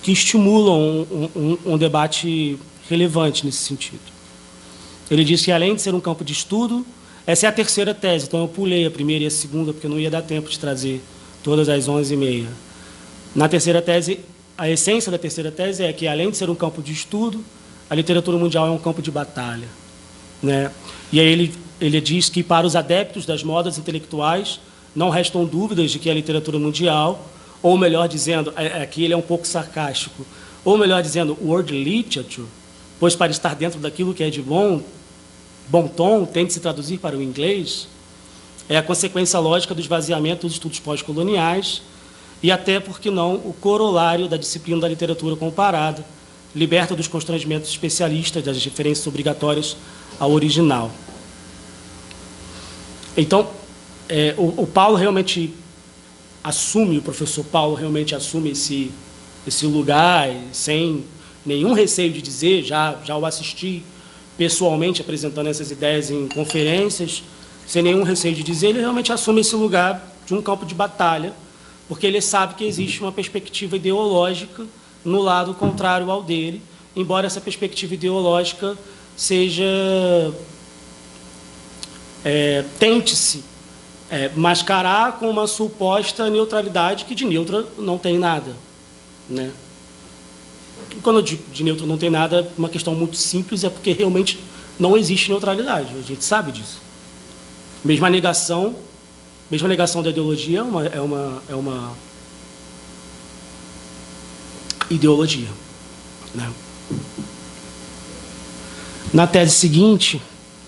que estimulam um debate relevante nesse sentido. Ele diz que, além de ser um campo de estudo, essa é a terceira tese, então eu pulei a primeira e a segunda, porque não ia dar tempo de trazer todas as 11h30. Na terceira tese, a essência da terceira tese é que, além de ser um campo de estudo, a literatura mundial é um campo de batalha, né? E aí ele diz que, para os adeptos das modas intelectuais, não restam dúvidas de que a literatura mundial, ou melhor dizendo, aqui ele é um pouco sarcástico, ou melhor dizendo, world literature, pois para estar dentro daquilo que é de bom tom, tem de se traduzir para o inglês, é a consequência lógica do esvaziamento dos estudos pós-coloniais e até, por que não, o corolário da disciplina da literatura comparada, liberta dos constrangimentos especialistas, das referências obrigatórias ao original. Então, o Paulo realmente assume, o professor Paulo realmente assume esse lugar, sem nenhum receio de dizer, já o assisti pessoalmente apresentando essas ideias em conferências, sem nenhum receio de dizer, ele realmente assume esse lugar de um campo de batalha, porque ele sabe que existe uma perspectiva ideológica no lado contrário ao dele, embora essa perspectiva ideológica seja tente-se mascarar com uma suposta neutralidade que de neutra não tem nada, né? E quando eu digo de neutro não tem nada, uma questão muito simples, é porque realmente não existe neutralidade, a gente sabe disso. Mesmo a negação da ideologia é uma ideologia, né? Na tese seguinte,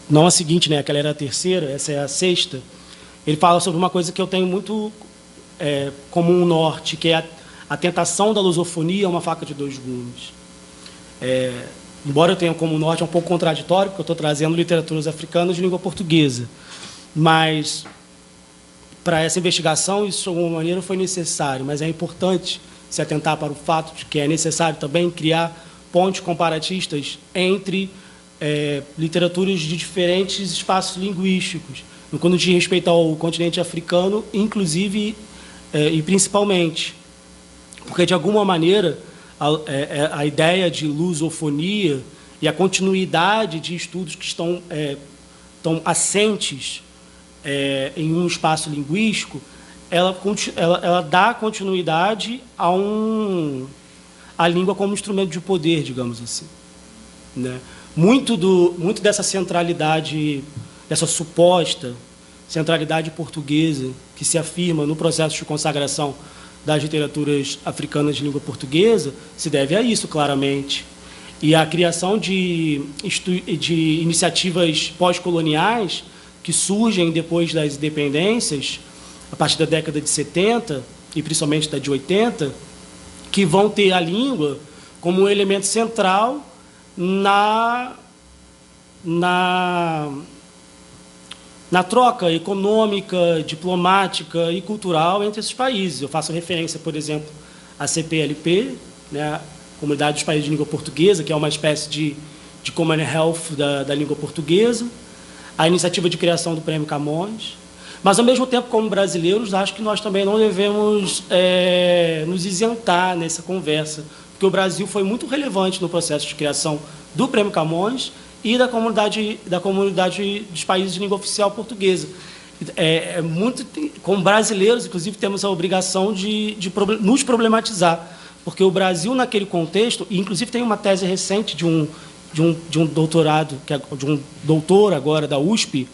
não a seguinte, né, aquela era a terceira, essa é a sexta, ele fala sobre uma coisa que eu tenho muito como um norte, que é a tentação da lusofonia é uma faca de 2 gumes. Embora eu tenha como norte, é um pouco contraditório, porque eu estou trazendo literaturas africanas de língua portuguesa, mas para essa investigação isso de alguma maneira foi necessário, mas é importante se atentar para o fato de que é necessário também criar pontes comparatistas entre literaturas de diferentes espaços linguísticos, no quando diz respeito ao continente africano, inclusive e principalmente, porque de alguma maneira a ideia de lusofonia e a continuidade de estudos que estão estão assentes em um espaço linguístico, ela dá continuidade à língua como instrumento de poder, digamos assim, né? Muito dessa centralidade, dessa suposta centralidade portuguesa que se afirma no processo de consagração das literaturas africanas de língua portuguesa se deve a isso, claramente. E a criação de iniciativas pós-coloniais que surgem depois das independências, a partir da década de 70 e principalmente da de 80, que vão ter a língua como um elemento central na troca econômica, diplomática e cultural entre esses países. Eu faço referência, por exemplo, à CPLP, né, a Comunidade dos Países de Língua Portuguesa, que é uma espécie de Commonwealth da língua portuguesa, a iniciativa de criação do Prêmio Camões. Mas, ao mesmo tempo, como brasileiros, acho que nós também não devemos nos isentar nessa conversa, porque o Brasil foi muito relevante no processo de criação do Prêmio Camões e da comunidade dos países de língua oficial portuguesa. Como brasileiros, inclusive, temos a obrigação de nos problematizar, porque o Brasil, naquele contexto, e inclusive tem uma tese recente de um doutorado, de um doutor agora da USP,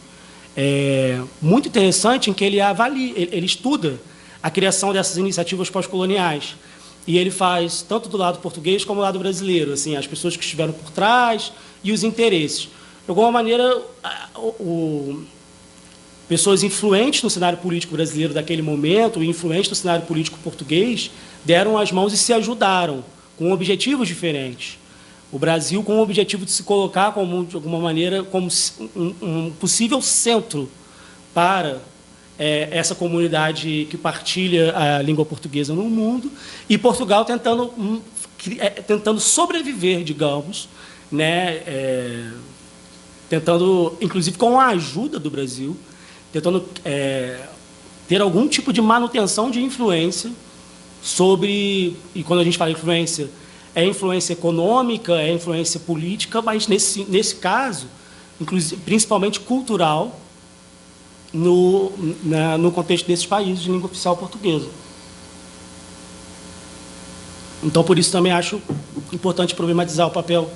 muito interessante, em que ele avalia, ele estuda a criação dessas iniciativas pós-coloniais. E ele faz tanto do lado português como do lado brasileiro, assim, as pessoas que estiveram por trás e os interesses. De alguma maneira, pessoas influentes no cenário político brasileiro daquele momento e influentes no cenário político português deram as mãos e se ajudaram, com objetivos diferentes. O Brasil com o objetivo de se colocar, de alguma maneira, como um possível centro para essa comunidade que partilha a língua portuguesa no mundo, e Portugal tentando sobreviver, digamos, né, tentando, inclusive com a ajuda do Brasil, tentando ter algum tipo de manutenção de influência sobre, e quando a gente fala influência, é influência econômica, é influência política, mas nesse caso, inclusive, principalmente cultural, no contexto desses países de língua oficial portuguesa. Então, por isso, também acho importante problematizar o papel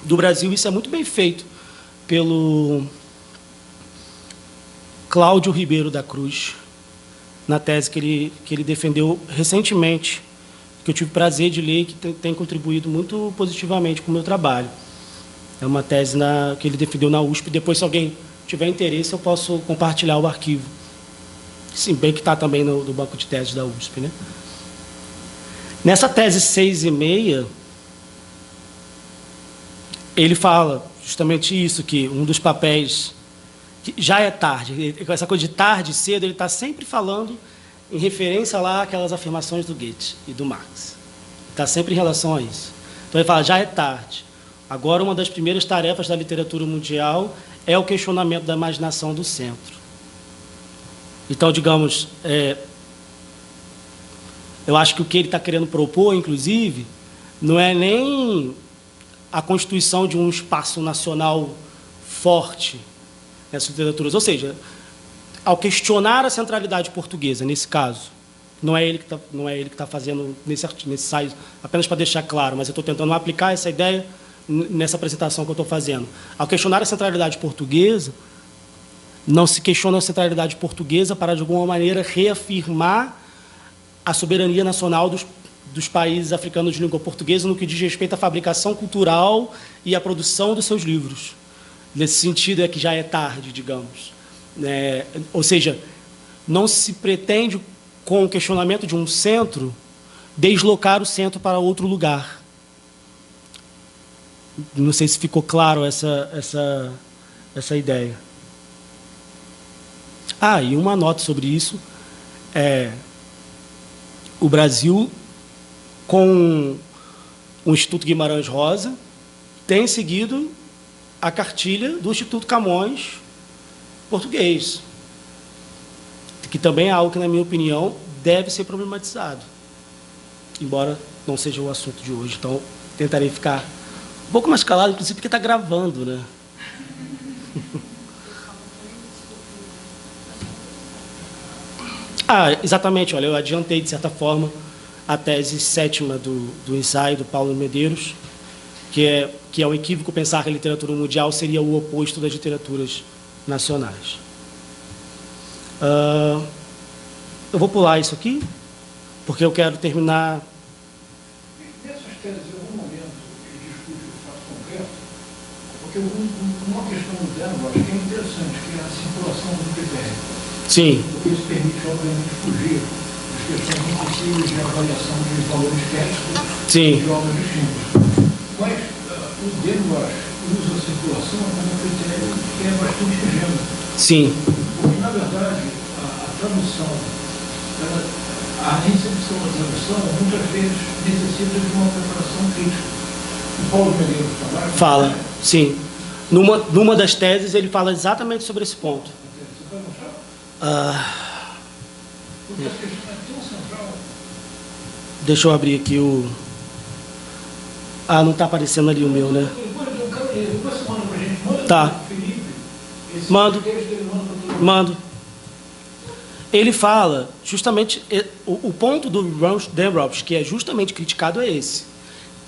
do Brasil. Isso é muito bem feito pelo Cláudio Ribeiro da Cruz, na tese que ele defendeu recentemente, que eu tive o prazer de ler e que tem contribuído muito positivamente com o meu trabalho. É uma tese que ele defendeu na USP. Depois, se alguém tiver interesse, eu posso compartilhar o arquivo. Sim, bem que está também no banco de teses da USP, né? Nessa tese 6,5, ele fala justamente isso, que um dos papéis, que já é tarde, essa coisa de tarde e cedo, ele está sempre falando em referência lá àquelas afirmações do Goethe e do Marx. Está sempre em relação a isso. Então, ele fala, já é tarde. Agora, uma das primeiras tarefas da literatura mundial é o questionamento da imaginação do centro. Então, digamos, eu acho que o que ele está querendo propor, inclusive, não é nem a constituição de um espaço nacional forte nessas literaturas. Ou seja, ao questionar a centralidade portuguesa, nesse caso, não é ele que está fazendo nesse ensaio, apenas para deixar claro, mas eu estou tentando aplicar essa ideia nessa apresentação que eu estou fazendo. Ao questionar a centralidade portuguesa, não se questiona a centralidade portuguesa para, de alguma maneira, reafirmar a soberania nacional dos países africanos de língua portuguesa no que diz respeito à fabricação cultural e à produção dos seus livros. Nesse sentido, é que já é tarde, digamos. Ou seja, não se pretende, com o questionamento de um centro, deslocar o centro para outro lugar. Não sei se ficou claro essa ideia. E uma nota sobre isso. O Brasil, com o Instituto Guimarães Rosa, tem seguido a cartilha do Instituto Camões português, que também é algo que, na minha opinião, deve ser problematizado, embora não seja o assunto de hoje. Então, tentarei ficar um pouco mais calado, inclusive porque está gravando, né? Exatamente. Olha, eu adiantei, de certa forma, a tese 7ª do ensaio do Paulo Medeiros, que é o equívoco pensar que a literatura mundial seria o oposto das literaturas nacionais. Eu vou pular isso aqui, porque eu quero terminar... Nessas teses, em algum momento, ele discute o fato concreto, porque uma questão do Denver, acho que é interessante, que é a circulação do critério. Sim. Porque isso permite, obviamente, fugir das questões impossíveis de avaliação de valores estéticos de obras distintas. Mas o Denver usa a circulação como um critério que é bastante ingênuo. Sim. Porque, na verdade, a tradução, a recepção da tradução, muitas vezes necessita de uma preparação crítica. O Paulo Medeiros fala, sim. Numa das teses, ele fala exatamente sobre esse ponto. Você vai mostrar? Porque a questão é tão central. Deixa eu abrir aqui o... não está aparecendo ali o meu, né? Depois você manda pra gente. Manda Tá. pro Felipe. Mando. Manda. Ele fala, justamente, o ponto do Denbrough, que é justamente criticado, é esse.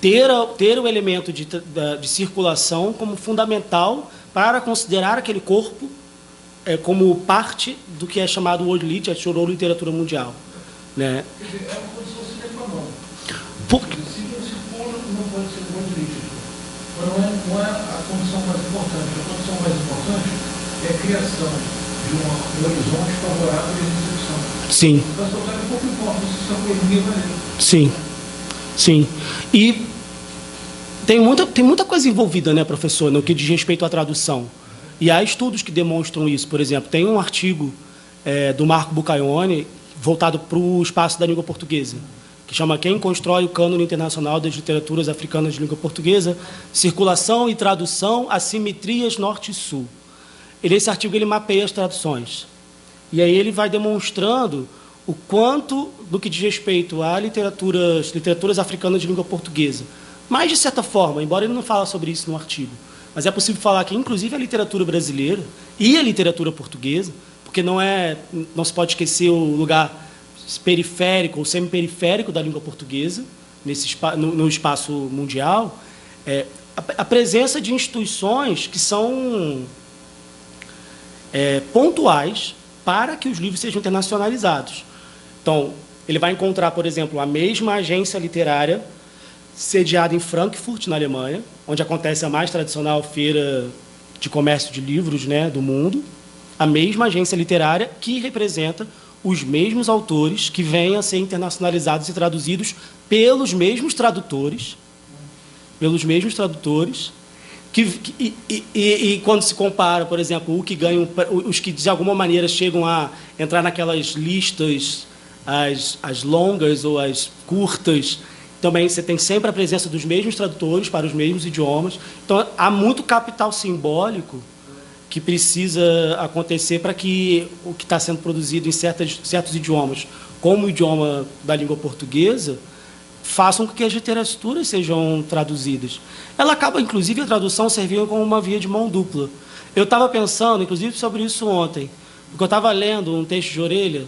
Ter o elemento de circulação como fundamental para considerar aquele corpo como parte do que é chamado World Literature ou literatura mundial. Né? Quer dizer, é uma condição sine qua non. Porque... Se não circula, não pode ser World Literature. Mas não é a condição mais importante. A condição mais importante é a criação de um horizonte favorável à recepção. Sim. Então, um pouco importa se essa economia vai ler. Sim. Sim. E tem muita coisa envolvida, né, professor, no que diz respeito à tradução. E há estudos que demonstram isso. Por exemplo, tem um artigo do Marco Bucaione voltado para o espaço da língua portuguesa, que chama Quem constrói o cânone internacional das literaturas africanas de língua portuguesa, circulação e tradução, assimetrias norte e sul. E nesse artigo ele mapeia as traduções. E aí ele vai demonstrando o quanto, no que diz respeito a literaturas africanas de língua portuguesa, mas, de certa forma, embora ele não fale sobre isso no artigo, mas é possível falar que, inclusive, a literatura brasileira e a literatura portuguesa, porque não se pode esquecer o lugar periférico ou semi-periférico da língua portuguesa no espaço mundial, a presença de instituições que são pontuais para que os livros sejam internacionalizados. Então, ele vai encontrar, por exemplo, a mesma agência literária sediada em Frankfurt, na Alemanha, onde acontece a mais tradicional feira de comércio de livros, né, do mundo, a mesma agência literária que representa os mesmos autores que vêm a ser internacionalizados e traduzidos pelos mesmos tradutores, e quando se compara, por exemplo, os que de alguma maneira chegam a entrar naquelas listas, as longas ou as curtas, também você tem sempre a presença dos mesmos tradutores para os mesmos idiomas. Então, há muito capital simbólico que precisa acontecer para que o que está sendo produzido em certos idiomas, como o idioma da língua portuguesa, façam com que as literaturas sejam traduzidas. Ela acaba, inclusive, a tradução servindo como uma via de mão dupla. Eu estava pensando, inclusive, sobre isso ontem, porque eu estava lendo um texto de orelha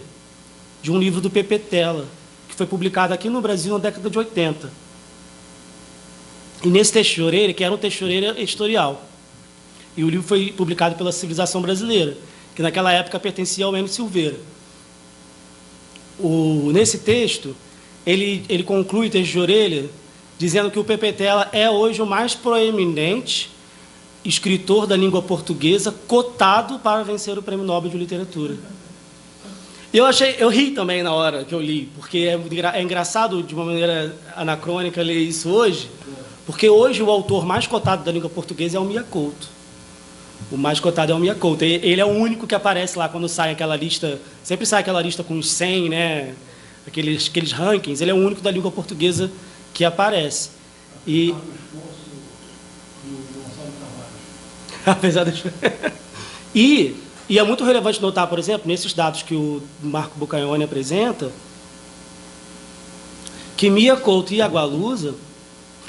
de um livro do Pepe Tela, que foi publicado aqui no Brasil na década de 80. E nesse texto de orelha, que era um texto de orelha editorial, e o livro foi publicado pela Civilização Brasileira, que naquela época pertencia ao N. Silveira. Nesse texto, ele conclui o texto de orelha dizendo que o Pepe Tela é hoje o mais proeminente escritor da língua portuguesa cotado para vencer o Prêmio Nobel de Literatura. Eu ri também na hora que eu li, porque é engraçado, de uma maneira anacrônica, ler isso hoje, porque hoje o autor mais cotado da língua portuguesa é o Mia Couto. O mais cotado é o Mia Couto. Ele é o único que aparece lá quando sai aquela lista, sempre sai aquela lista com os 100, né, aqueles rankings, ele é o único da língua portuguesa que aparece. E... apesar de... E é muito relevante notar, por exemplo, nesses dados que o Marco Bucaione apresenta, que Mia Couto e Agualusa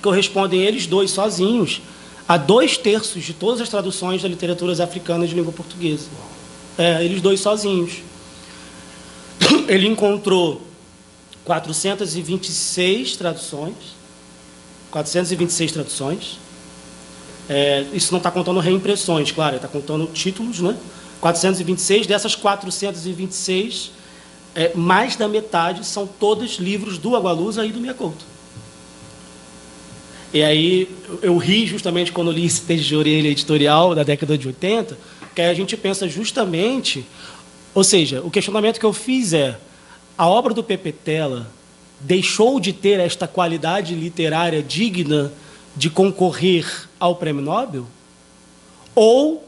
correspondem, eles dois sozinhos, a 2/3 de todas as traduções das literaturas africanas de língua portuguesa. Eles dois sozinhos. ele encontrou 426 traduções. 426 traduções. Isso não está contando reimpressões, claro, está contando títulos, né? 426, dessas 426, mais da metade são todos livros do Agualusa e do Mia Couto. E aí eu ri justamente quando li esse texto de orelha editorial da década de 80, que aí a gente pensa justamente, ou seja, o questionamento que eu fiz a obra do Pepe Tela deixou de ter esta qualidade literária digna de concorrer ao Prêmio Nobel? Ou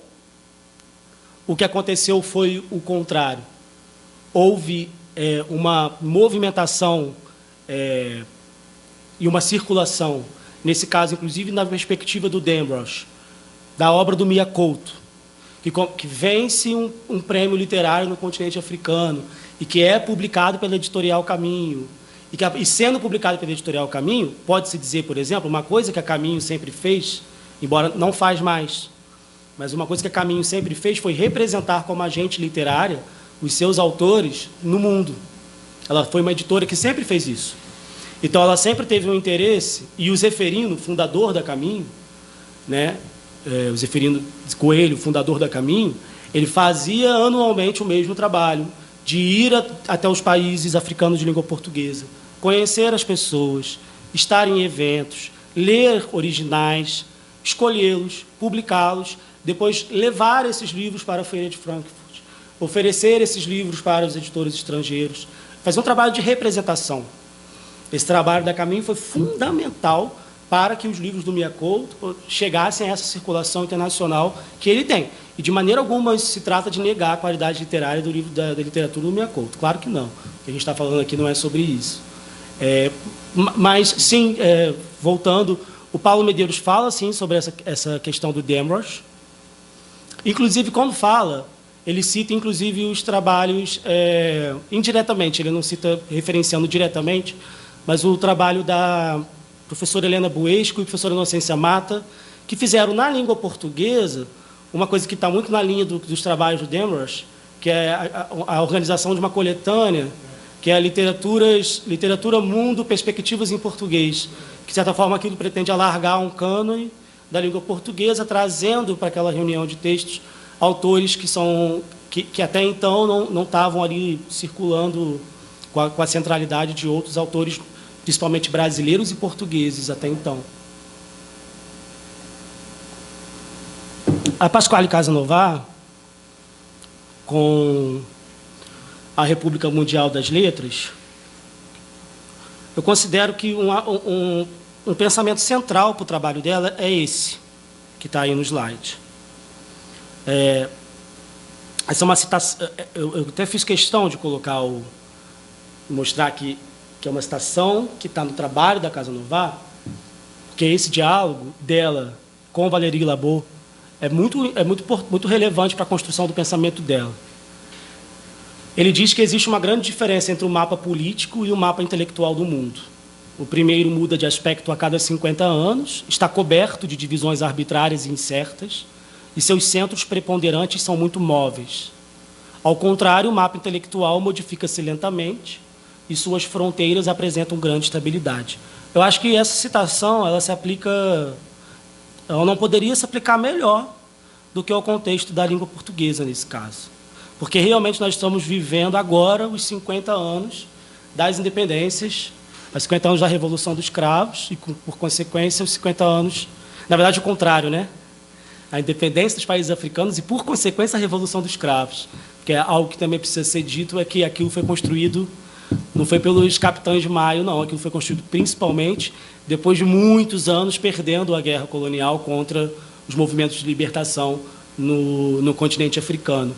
o que aconteceu foi o contrário? Houve uma movimentação e uma circulação, nesse caso, inclusive, na perspectiva do Damrosch, da obra do Mia Couto, que vence um prêmio literário no continente africano e que é publicado pela Editorial Caminho. E sendo publicado pela Editorial Caminho, pode-se dizer, por exemplo, uma coisa que a Caminho sempre fez, embora não faz mais, mas uma coisa que a Caminho sempre fez foi representar como agente literária os seus autores no mundo. Ela foi uma editora que sempre fez isso. Então, ela sempre teve um interesse, e o Zeferino, fundador da Caminho, né, o Zeferino Coelho, fundador da Caminho, ele fazia anualmente o mesmo trabalho, de ir até os países africanos de língua portuguesa, conhecer as pessoas, estar em eventos, ler originais, escolhê-los, publicá-los, depois levar esses livros para a Feira de Frankfurt, oferecer esses livros para os editores estrangeiros, fazer um trabalho de representação. Esse trabalho da Caminho foi fundamental para que os livros do Mia Couto chegassem a essa circulação internacional que ele tem. E, de maneira alguma, se trata de negar a qualidade literária do livro da literatura do Mia Couto. Claro que não. O que a gente está falando aqui não é sobre isso. Mas, sim, voltando, o Paulo Medeiros fala, sim, sobre essa questão do Damrosch. Inclusive, quando fala, ele cita, inclusive, os trabalhos indiretamente. Ele não cita referenciando diretamente, mas o trabalho da professora Helena Buesco e professora Inocência Mata, que fizeram na língua portuguesa uma coisa que está muito na linha dos trabalhos do Damrosch, que é a organização de uma coletânea, que é a Literatura Mundo, Perspectivas em Português, que, de certa forma, aquilo pretende alargar um cânone da língua portuguesa, trazendo para aquela reunião de textos autores que até então não estavam ali circulando com a centralidade de outros autores, principalmente brasileiros e portugueses até então. A Pasquale Casanova, com a República Mundial das Letras, eu considero que um pensamento central para o trabalho dela é esse, que está aí no slide. Essa é uma citação, eu até fiz questão de mostrar que é uma citação que está no trabalho da Casanova, porque esse diálogo dela com Valéry Laborde é muito relevante para a construção do pensamento dela. Ele diz que existe uma grande diferença entre o mapa político e o mapa intelectual do mundo. O primeiro muda de aspecto a cada 50 anos, está coberto de divisões arbitrárias e incertas, e seus centros preponderantes são muito móveis. Ao contrário, o mapa intelectual modifica-se lentamente e suas fronteiras apresentam grande estabilidade. Eu acho que essa citação ela não poderia se aplicar melhor do que ao contexto da língua portuguesa, nesse caso. Porque realmente nós estamos vivendo agora os 50 anos das independências, os 50 anos da Revolução dos Cravos e, por consequência, os 50 anos... Na verdade, o contrário, né? A independência dos países africanos e, por consequência, a Revolução dos Cravos. Que é algo que também precisa ser dito, é que aquilo foi construído, não foi pelos capitães de Maio, não. Aquilo foi construído principalmente depois de muitos anos perdendo a guerra colonial contra os movimentos de libertação no continente africano.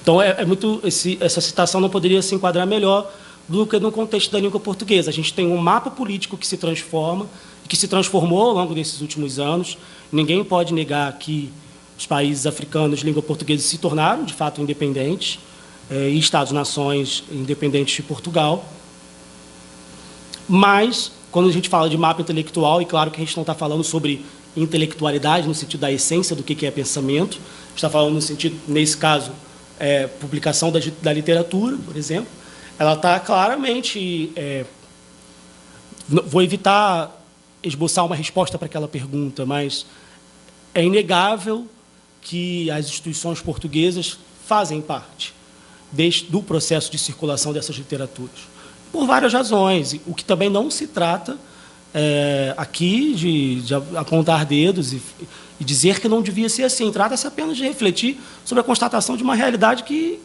Então, essa citação não poderia se enquadrar melhor do que no contexto da língua portuguesa. A gente tem um mapa político que se transforma, que se transformou ao longo desses últimos anos. Ninguém pode negar que os países africanos de língua portuguesa se tornaram, de fato, independentes, e Estados-nações independentes de Portugal. Mas, quando a gente fala de mapa intelectual, e claro que a gente não está falando sobre intelectualidade no sentido da essência do que é pensamento, a gente está falando no sentido, nesse caso, publicação da literatura, por exemplo, ela está claramente... vou evitar esboçar uma resposta para aquela pergunta, mas é inegável que as instituições portuguesas fazem parte do processo de circulação dessas literaturas, por várias razões, o que também não se trata aqui de apontar dedos e dizer que não devia ser assim. Trata-se apenas de refletir sobre a constatação de uma realidade que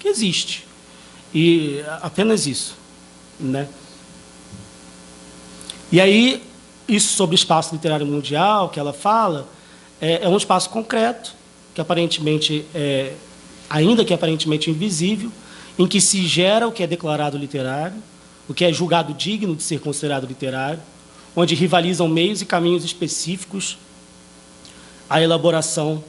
existe. E apenas isso, né? E aí, isso sobre o espaço literário mundial que ela fala, é um espaço concreto, que aparentemente ainda que aparentemente invisível, em que se gera o que é declarado literário, o que é julgado digno de ser considerado literário, onde rivalizam meios e caminhos específicos à elaboração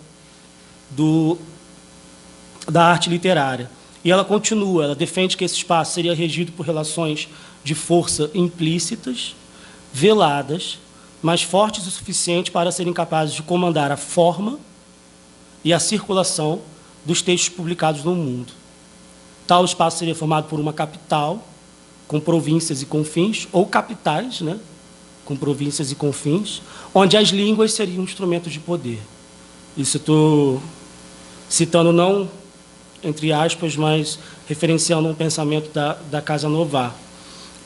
da arte literária. E ela continua, ela defende que esse espaço seria regido por relações de força implícitas, veladas, mas fortes o suficiente para serem capazes de comandar a forma e a circulação dos textos publicados no mundo. Tal espaço seria formado por uma capital, com províncias e confins, ou capitais, né, com províncias e confins, onde as línguas seriam instrumentos de poder. Isso eu estou citando não, entre aspas, mas referenciando um pensamento da Casa Nová.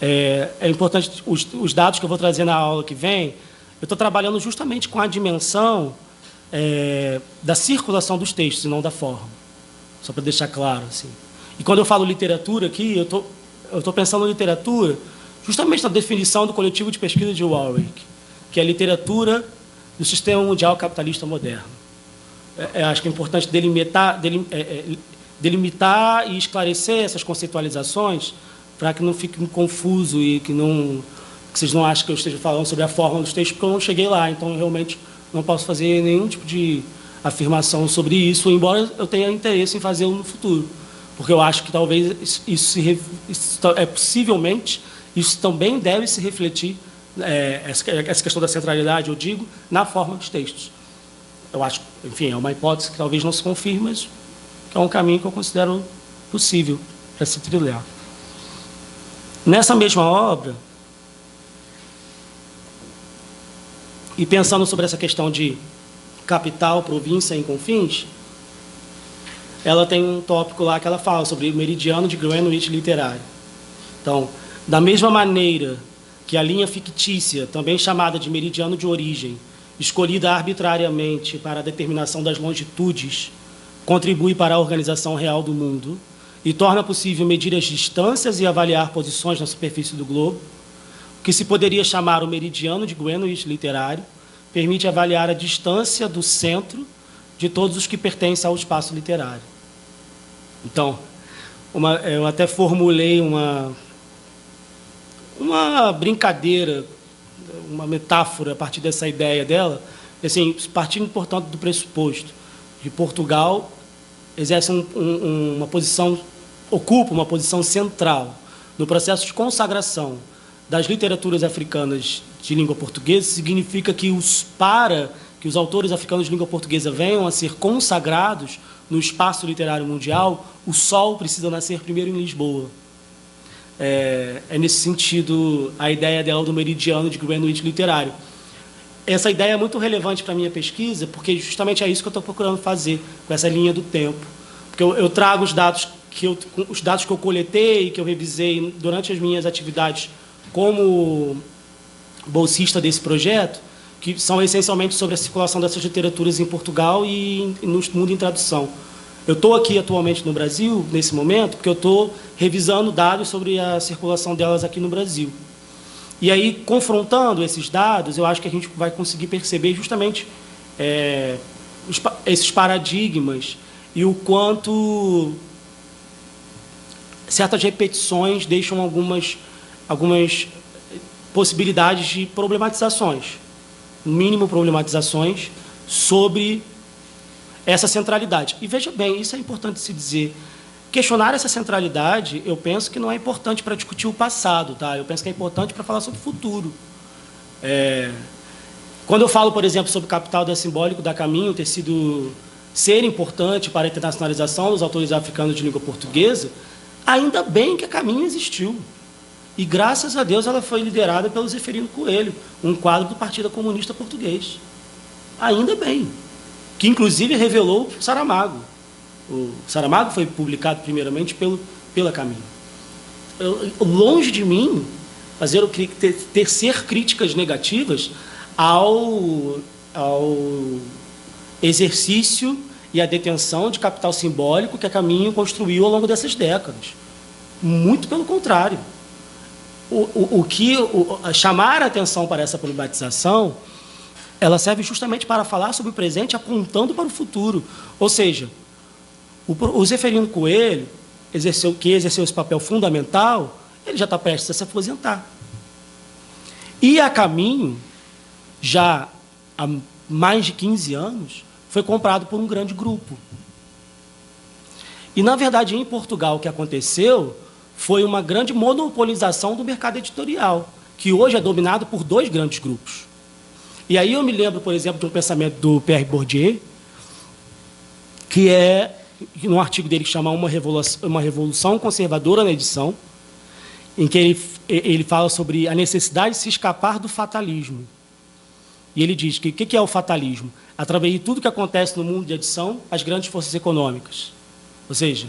É importante, os dados que eu vou trazer na aula que vem, eu estou trabalhando justamente com a dimensão da circulação dos textos, e não da forma. Só para deixar claro, assim. E quando eu falo literatura aqui, eu estou pensando em literatura justamente na definição do coletivo de pesquisa de Warwick, que é a literatura do sistema mundial capitalista moderno. Acho que é importante delimitar e esclarecer essas conceitualizações para que não fique confuso e que vocês não achem que eu esteja falando sobre a forma dos textos, porque eu não cheguei lá, então realmente não posso fazer nenhum tipo de afirmação sobre isso, embora eu tenha interesse em fazê-lo no futuro, porque eu acho que talvez possivelmente isso também deve se refletir, essa questão da centralidade, eu digo, na forma dos textos. Eu acho, enfim, é uma hipótese que talvez não se confirme, mas que é um caminho que eu considero possível para se trilhar. Nessa mesma obra, e pensando sobre essa questão de capital, província e confins, ela tem um tópico lá que ela fala sobre o meridiano de Greenwich literário. Então, da mesma maneira que a linha fictícia, também chamada de meridiano de origem, escolhida arbitrariamente para a determinação das longitudes, contribui para a organização real do mundo e torna possível medir as distâncias e avaliar posições na superfície do globo, o que se poderia chamar o meridiano de Greenwich literário, permite avaliar a distância do centro de todos os que pertencem ao espaço literário. Então, eu até formulei uma brincadeira, uma metáfora a partir dessa ideia dela, assim, partindo, portanto, do pressuposto de Portugal exerce ocupa uma posição central no processo de consagração das literaturas africanas de língua portuguesa, significa que para que os autores africanos de língua portuguesa venham a ser consagrados no espaço literário mundial, o sol precisa nascer primeiro em Lisboa. É nesse sentido a ideia dela do meridiano de Greenwich literário. Essa ideia é muito relevante para a minha pesquisa, porque justamente é isso que eu estou procurando fazer com essa linha do tempo. Porque eu trago os dados que eu coletei, que eu revisei durante as minhas atividades como bolsista desse projeto, que são essencialmente sobre a circulação dessas literaturas em Portugal e no mundo em tradução. Eu estou aqui atualmente no Brasil, nesse momento, porque eu estou revisando dados sobre a circulação delas aqui no Brasil. E aí, confrontando esses dados, eu acho que a gente vai conseguir perceber justamente esses paradigmas e o quanto certas repetições deixam algumas possibilidades de problematizações, no mínimo problematizações, sobre essa centralidade. E veja bem, isso é importante se dizer. Questionar essa centralidade, eu penso que não é importante para discutir o passado, tá? Eu penso que é importante para falar sobre o futuro. Quando eu falo, por exemplo, sobre o capital da simbólico da Caminho ser importante para a internacionalização dos autores africanos de língua portuguesa, Ainda bem que a Caminho existiu. E, graças a Deus, ela foi liderada pelo Zeferino Coelho, um quadro do Partido Comunista Português. Ainda bem. Que, inclusive, revelou o Saramago. O Saramago foi publicado, primeiramente, pela Caminho. Longe de mim tecer críticas negativas ao exercício e à detenção de capital simbólico que a Caminho construiu ao longo dessas décadas. Muito pelo contrário. Chamar a atenção para essa problematização, ela serve justamente para falar sobre o presente apontando para o futuro. Ou seja, o Zeferino Coelho, que exerceu esse papel fundamental, ele já está prestes a se aposentar. E a Caminho, já há mais de 15 anos, foi comprado por um grande grupo. E, na verdade, em Portugal, o que aconteceu foi uma grande monopolização do mercado editorial, que hoje é dominado por 2 grandes grupos. E aí eu me lembro, por exemplo, de um pensamento do Pierre Bourdieu, que num artigo dele que chama Uma Revolução Conservadora na Edição, em que ele fala sobre a necessidade de se escapar do fatalismo. E ele diz que o que é o fatalismo? Através de tudo que acontece no mundo de edição, as grandes forças econômicas. Ou seja,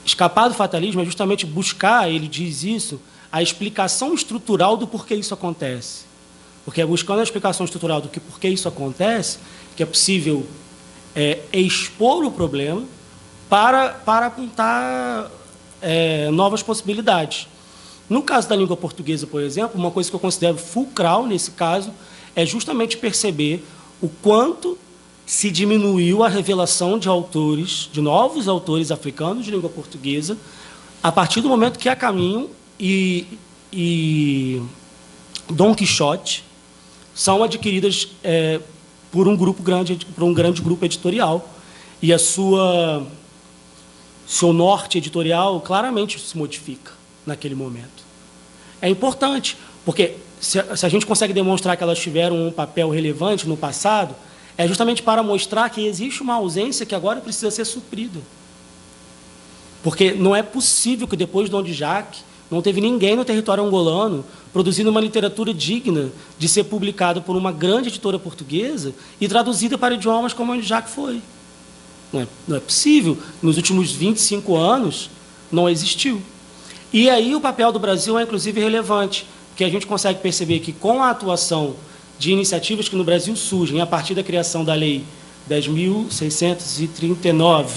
escapar do fatalismo é justamente buscar, ele diz isso, a explicação estrutural do porquê isso acontece. Porque é buscando a explicação estrutural do porquê isso acontece que é possível expor o problema para apontar novas possibilidades. No caso da língua portuguesa, por exemplo, uma coisa que eu considero fulcral nesse caso é justamente perceber o quanto se diminuiu a revelação de autores, de novos autores africanos de língua portuguesa, a partir do momento que a Caminho e Dom Quixote são adquiridas por um grande grupo editorial. E seu norte editorial claramente se modifica naquele momento. É importante, porque se a gente consegue demonstrar que elas tiveram um papel relevante no passado, é justamente para mostrar que existe uma ausência que agora precisa ser suprida. Porque não é possível que, depois de Dom Djac, não teve ninguém no território angolano produzindo uma literatura digna de ser publicada por uma grande editora portuguesa e traduzida para idiomas como Dom Djac foi. Não é possível. Nos últimos 25 anos, não existiu. E aí o papel do Brasil é, inclusive, relevante, porque a gente consegue perceber que, com a atuação de iniciativas que no Brasil surgem a partir da criação da Lei 10.639,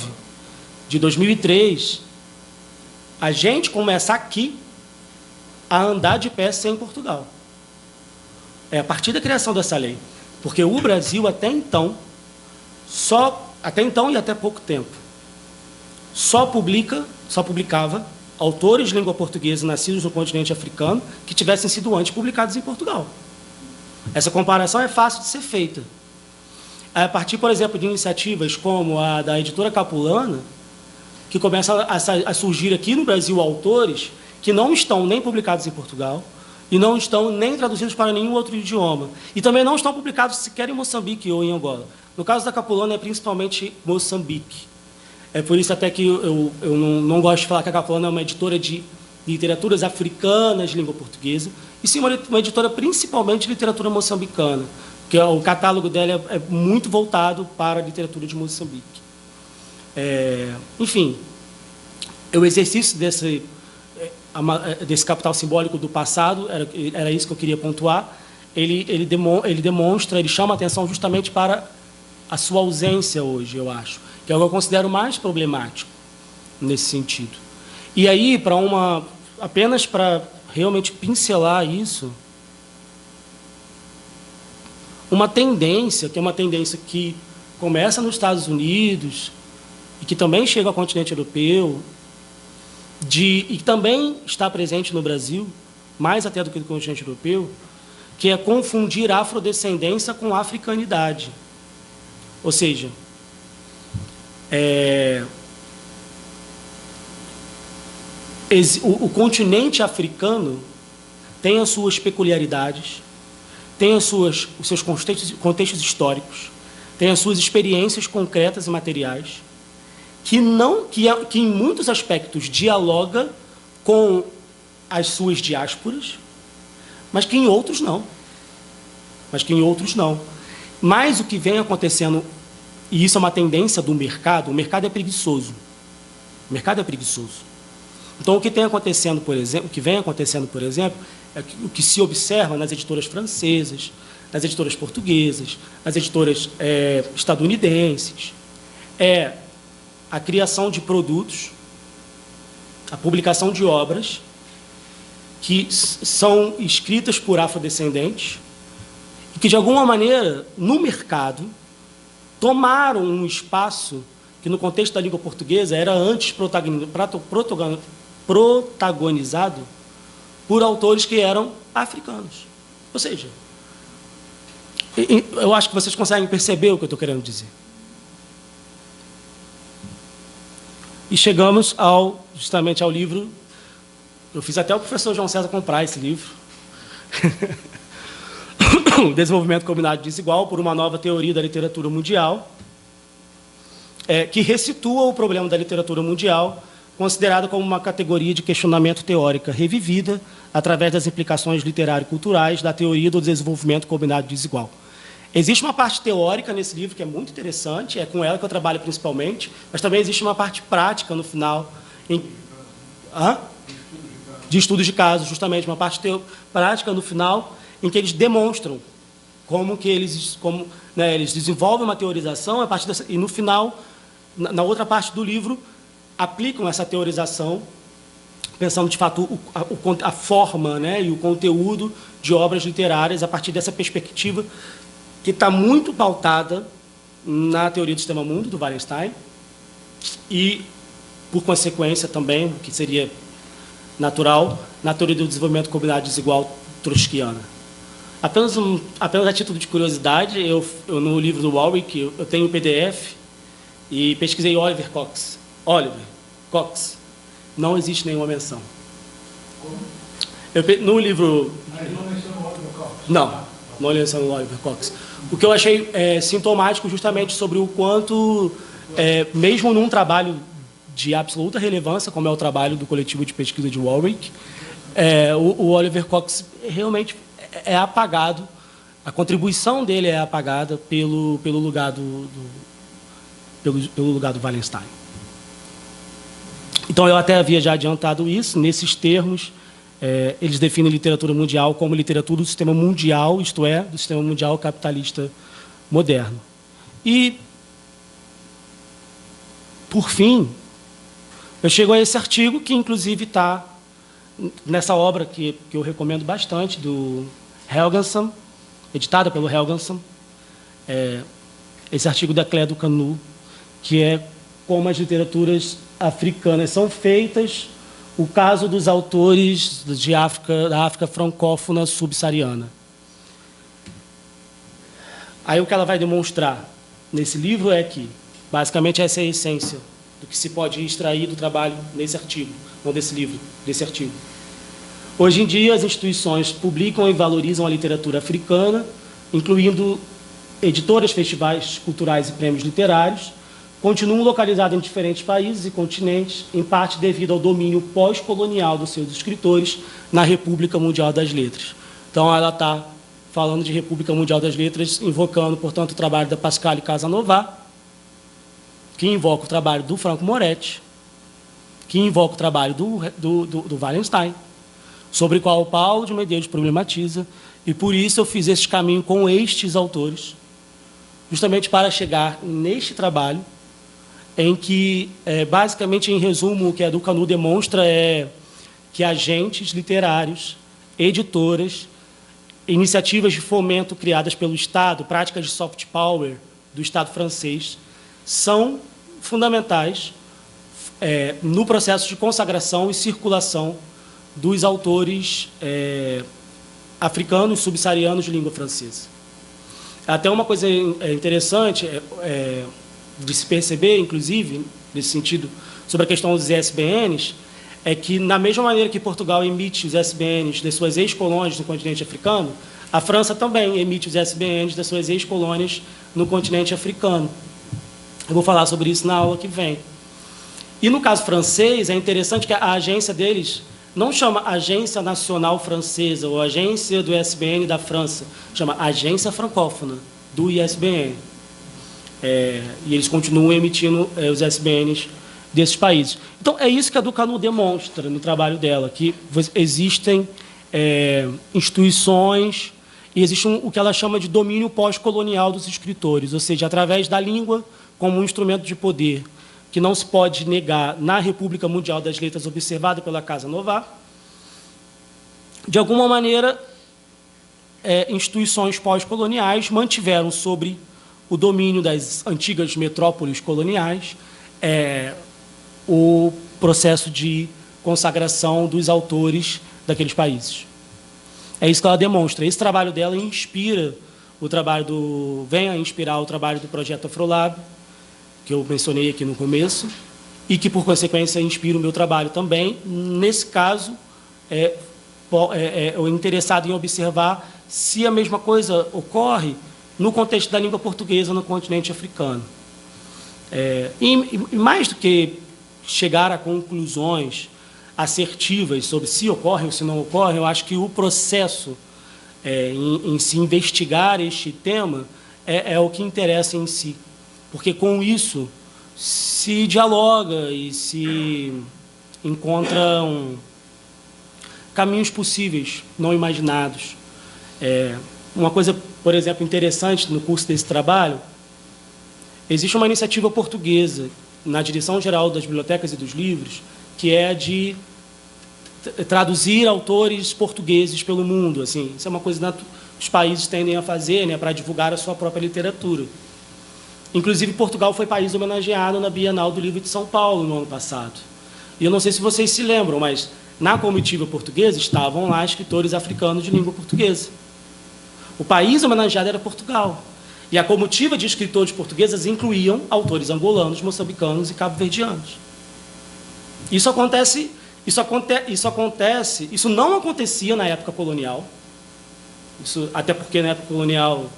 de 2003, a gente começa aqui a andar de pé sem Portugal. É a partir da criação dessa lei. Porque o Brasil, até então e até pouco tempo, só publicava autores de língua portuguesa nascidos no continente africano que tivessem sido antes publicados em Portugal. Essa comparação é fácil de ser feita. A partir, por exemplo, de iniciativas como a da editora Capulana, que começam a surgir aqui no Brasil autores que não estão nem publicados em Portugal e não estão nem traduzidos para nenhum outro idioma. E também não estão publicados sequer em Moçambique ou em Angola. No caso da Capulana, é principalmente Moçambique. É por isso até que eu não gosto de falar que a Capulana é uma editora de literaturas africanas de língua portuguesa, e sim uma editora principalmente de literatura moçambicana, que o catálogo dela é muito voltado para a literatura de Moçambique. Enfim, o exercício desse capital simbólico do passado, era isso que eu queria pontuar, ele demonstra, ele chama a atenção justamente para a sua ausência hoje, eu acho, que é o que eu considero mais problemático nesse sentido. E aí, apenas para realmente pincelar isso, uma tendência que começa nos Estados Unidos e que também chega ao continente europeu, e que também está presente no Brasil, mais até do que no continente europeu, que é confundir afrodescendência com africanidade. Ou seja, o continente africano tem as suas peculiaridades, tem os seus contextos históricos, tem as suas experiências concretas e materiais, que em muitos aspectos dialoga com as suas diásporas, mas que em outros não. Mas o que vem acontecendo, e isso é uma tendência do mercado, o mercado é preguiçoso. Então, o que vem acontecendo, por exemplo, é que o que se observa nas editoras francesas, nas editoras portuguesas, nas editoras estadunidenses, é a criação de produtos, a publicação de obras que são escritas por afrodescendentes e que, de alguma maneira, no mercado, tomaram um espaço que, no contexto da língua portuguesa, era antes protagonizado por autores que eram africanos. Ou seja, eu acho que vocês conseguem perceber o que eu estou querendo dizer. E chegamos justamente ao livro. Eu fiz até o professor João César comprar esse livro. Desenvolvimento Combinado Desigual por uma nova teoria da literatura mundial, que ressitua o problema da literatura mundial, considerada como uma categoria de questionamento teórica revivida através das implicações literário-culturais da teoria do desenvolvimento combinado desigual. Existe uma parte teórica nesse livro que é muito interessante, é com ela que eu trabalho principalmente, mas também existe uma parte prática no final, de estudos de casos, justamente, uma parte prática no final, em que eles demonstram como eles desenvolvem uma teorização, e no final, na outra parte do livro, aplicam essa teorização, pensando, de fato, a forma, né, e o conteúdo de obras literárias a partir dessa perspectiva que está muito pautada na teoria do sistema mundo, do Wallenstein, e, por consequência, também, o que seria natural, na teoria do desenvolvimento combinado desigual trotskiana. Apenas a título de curiosidade, eu no livro do Warwick, eu tenho um PDF e pesquisei Oliver Cox. Não existe nenhuma menção. No livro... Não menciona o Oliver Cox? Não menciona o Oliver Cox. O que eu achei sintomático justamente sobre o quanto, mesmo num trabalho de absoluta relevância, como é o trabalho do coletivo de pesquisa de Warwick, o Oliver Cox realmente é apagado, a contribuição dele é apagada pelo lugar do Wallenstein. Então, eu até havia já adiantado isso, nesses termos, eles definem literatura mundial como literatura do sistema mundial, isto é, do sistema mundial capitalista moderno. E, por fim, eu chego a esse artigo, que inclusive está nessa obra que eu recomendo bastante, do Helgenson, editada pelo Helgenson, esse artigo da Cléa do Canu, que é como as literaturas africanas são feitas, o caso dos autores da África francófona subsaariana. Aí o que ela vai demonstrar nesse livro é que, basicamente, essa é a essência do que se pode extrair do trabalho nesse artigo, não desse livro, desse artigo. Hoje em dia, as instituições publicam e valorizam a literatura africana, incluindo editoras, festivais culturais e prêmios literários, continuam localizados em diferentes países e continentes, em parte devido ao domínio pós-colonial dos seus escritores na República Mundial das Letras. Então, ela está falando de República Mundial das Letras, invocando, portanto, o trabalho da Pascale Casanova, que invoca o trabalho do Franco Moretti, que invoca o trabalho do Wallenstein, sobre o qual o Paulo de Medeiros problematiza, e por isso eu fiz esse caminho com estes autores, justamente para chegar neste trabalho, em que, basicamente, em resumo, o que a do Canu demonstra é que agentes literários, editoras, iniciativas de fomento criadas pelo Estado, práticas de soft power do Estado francês, são fundamentais no processo de consagração e circulação dos autores africanos, subsaarianos de língua francesa. Até uma coisa interessante de se perceber, inclusive, nesse sentido, sobre a questão dos ISBNs, é que, na mesma maneira que Portugal emite os ISBNs das suas ex-colônias no continente africano, a França também emite os ISBNs das suas ex-colônias no continente africano. Eu vou falar sobre isso na aula que vem. E no caso francês, é interessante que a agência deles não chama Agência Nacional Francesa ou Agência do ISBN da França, chama Agência Francófona do ISBN. E eles continuam emitindo os ISBNs desses países. Então, é isso que a Ducanú demonstra no trabalho dela, que existem instituições e existe o que ela chama de domínio pós-colonial dos escritores, ou seja, através da língua como um instrumento de poder, que não se pode negar na República Mundial das Letras, observada pela Casa Nová. De alguma maneira, instituições pós-coloniais mantiveram sobre o domínio das antigas metrópoles coloniais o processo de consagração dos autores daqueles países. É isso que ela demonstra. Esse trabalho dela inspira o trabalho vem a inspirar o trabalho do Projeto Afrolab, que eu mencionei aqui no começo, e que, por consequência, inspira o meu trabalho também. Nesse caso, eu interessado em observar se a mesma coisa ocorre no contexto da língua portuguesa no continente africano. E mais do que chegar a conclusões assertivas sobre se ocorre ou se não ocorre, eu acho que o processo em se investigar este tema é o que interessa em si, porque com isso se dialoga e se encontram caminhos possíveis, não imaginados. Uma coisa, por exemplo, interessante no curso desse trabalho, existe uma iniciativa portuguesa na Direção-Geral das Bibliotecas e dos Livros, que é de traduzir autores portugueses pelo mundo. Assim, isso é uma coisa que os países tendem a fazer, né, para divulgar a sua própria literatura. Inclusive, Portugal foi país homenageado na Bienal do Livro de São Paulo no ano passado. E eu não sei se vocês se lembram, mas na comitiva portuguesa estavam lá escritores africanos de língua portuguesa. O país homenageado era Portugal. E a comitiva de escritores portugueses incluíam autores angolanos, moçambicanos e cabo-verdianos. Isso não acontecia na época colonial, até porque na época colonial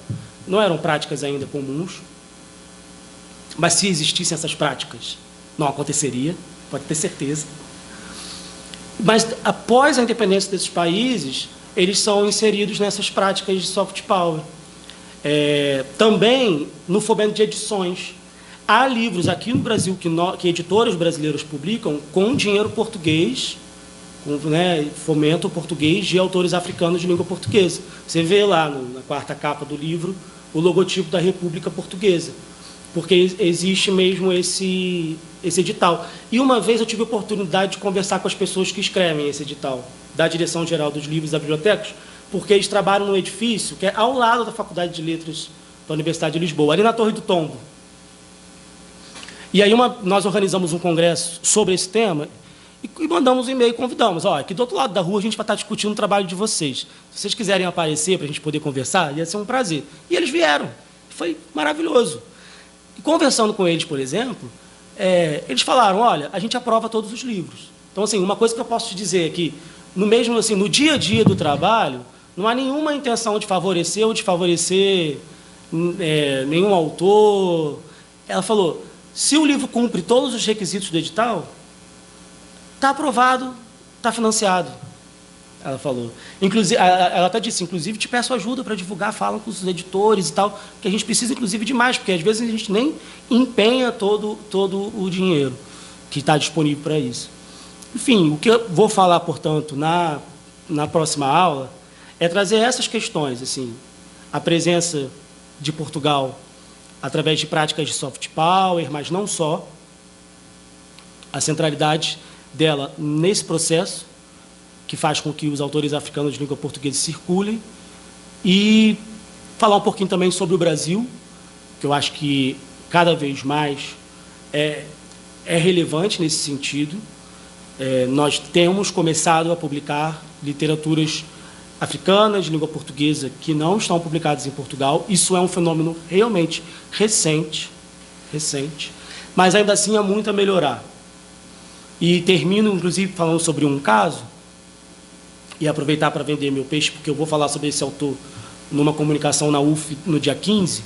não eram práticas ainda comuns, mas se existissem essas práticas, não aconteceria, pode ter certeza. Mas após a independência desses países, eles são inseridos nessas práticas de soft power. Também no fomento de edições. Há livros aqui no Brasil que editores brasileiros publicam com dinheiro português, fomento português de autores africanos de língua portuguesa. Você vê lá na quarta capa do livro o logotipo da República Portuguesa, porque existe mesmo esse edital. E uma vez eu tive a oportunidade de conversar com as pessoas que escrevem esse edital, da Direção-Geral dos Livros e das Bibliotecas, porque eles trabalham num edifício que é ao lado da Faculdade de Letras da Universidade de Lisboa, ali na Torre do Tombo. E aí nós organizamos um congresso sobre esse tema e mandamos um e-mail e convidamos. Aqui do outro lado da rua a gente vai estar discutindo o trabalho de vocês. Se vocês quiserem aparecer para a gente poder conversar, ia ser um prazer. E eles vieram. Foi maravilhoso. E conversando com eles, por exemplo, eles falaram, olha, a gente aprova todos os livros. Então, assim, uma coisa que eu posso te dizer é que, no dia a dia do trabalho, não há nenhuma intenção de favorecer ou desfavorecer nenhum autor. Ela falou, se o livro cumpre todos os requisitos do edital, está aprovado, está financiado. Ela falou. Inclusive, ela até disse, inclusive, te peço ajuda para divulgar, fala com os editores e tal, que a gente precisa, inclusive, de mais, porque às vezes a gente nem empenha todo o dinheiro que está disponível para isso. Enfim, o que eu vou falar, portanto, na próxima aula é trazer essas questões, assim, a presença de Portugal através de práticas de soft power, mas não só, a centralidade dela nesse processo, que faz com que os autores africanos de língua portuguesa circulem, e falar um pouquinho também sobre o Brasil, que eu acho que cada vez mais é relevante nesse sentido. Nós temos começado a publicar literaturas africanas de língua portuguesa que não estão publicadas em Portugal. Isso é um fenômeno realmente recente, mas ainda assim há muito a melhorar. E termino, inclusive, falando sobre um caso, e aproveitar para vender meu peixe, porque eu vou falar sobre esse autor numa comunicação na UF no dia 15,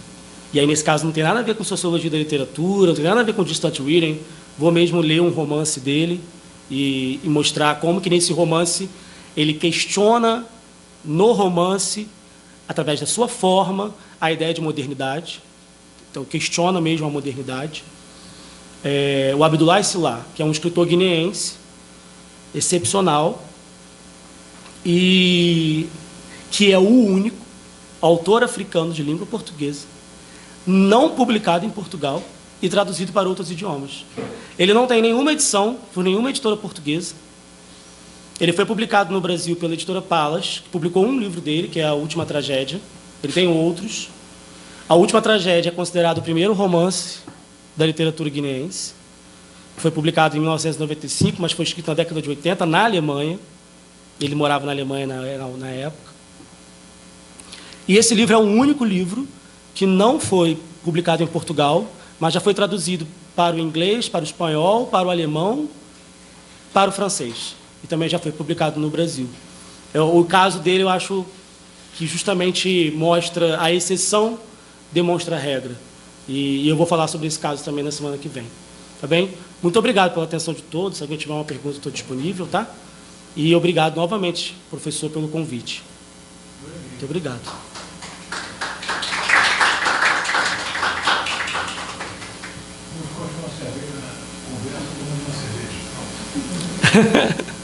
E aí, nesse caso, não tem nada a ver com sociologia da literatura, não tem nada a ver com distant reading. Vou mesmo ler um romance dele e mostrar como que, nesse romance, ele questiona, no romance, através da sua forma, a ideia de modernidade. Então, questiona mesmo a modernidade. O Abdullah Sila, que é um escritor guineense, excepcional, e que é o único autor africano de língua portuguesa não publicado em Portugal e traduzido para outros idiomas. Ele não tem nenhuma edição por nenhuma editora portuguesa. Ele foi publicado no Brasil pela editora Palas, que publicou um livro dele, que é A Última Tragédia. Ele tem outros. A Última Tragédia é considerado o primeiro romance da literatura guineense. Foi publicado em 1995, mas foi escrito na década de 80, na Alemanha. Ele morava na Alemanha na época. E esse livro é o único livro que não foi publicado em Portugal, mas já foi traduzido para o inglês, para o espanhol, para o alemão, para o francês. E também já foi publicado no Brasil. O caso dele, eu acho que justamente mostra a exceção, demonstra a regra. E eu vou falar sobre esse caso também na semana que vem. Tá bem? Muito obrigado pela atenção de todos. Se alguém tiver uma pergunta, estou disponível, tá? E obrigado novamente, professor, pelo convite. Muito obrigado. Conversa com uma cerveja.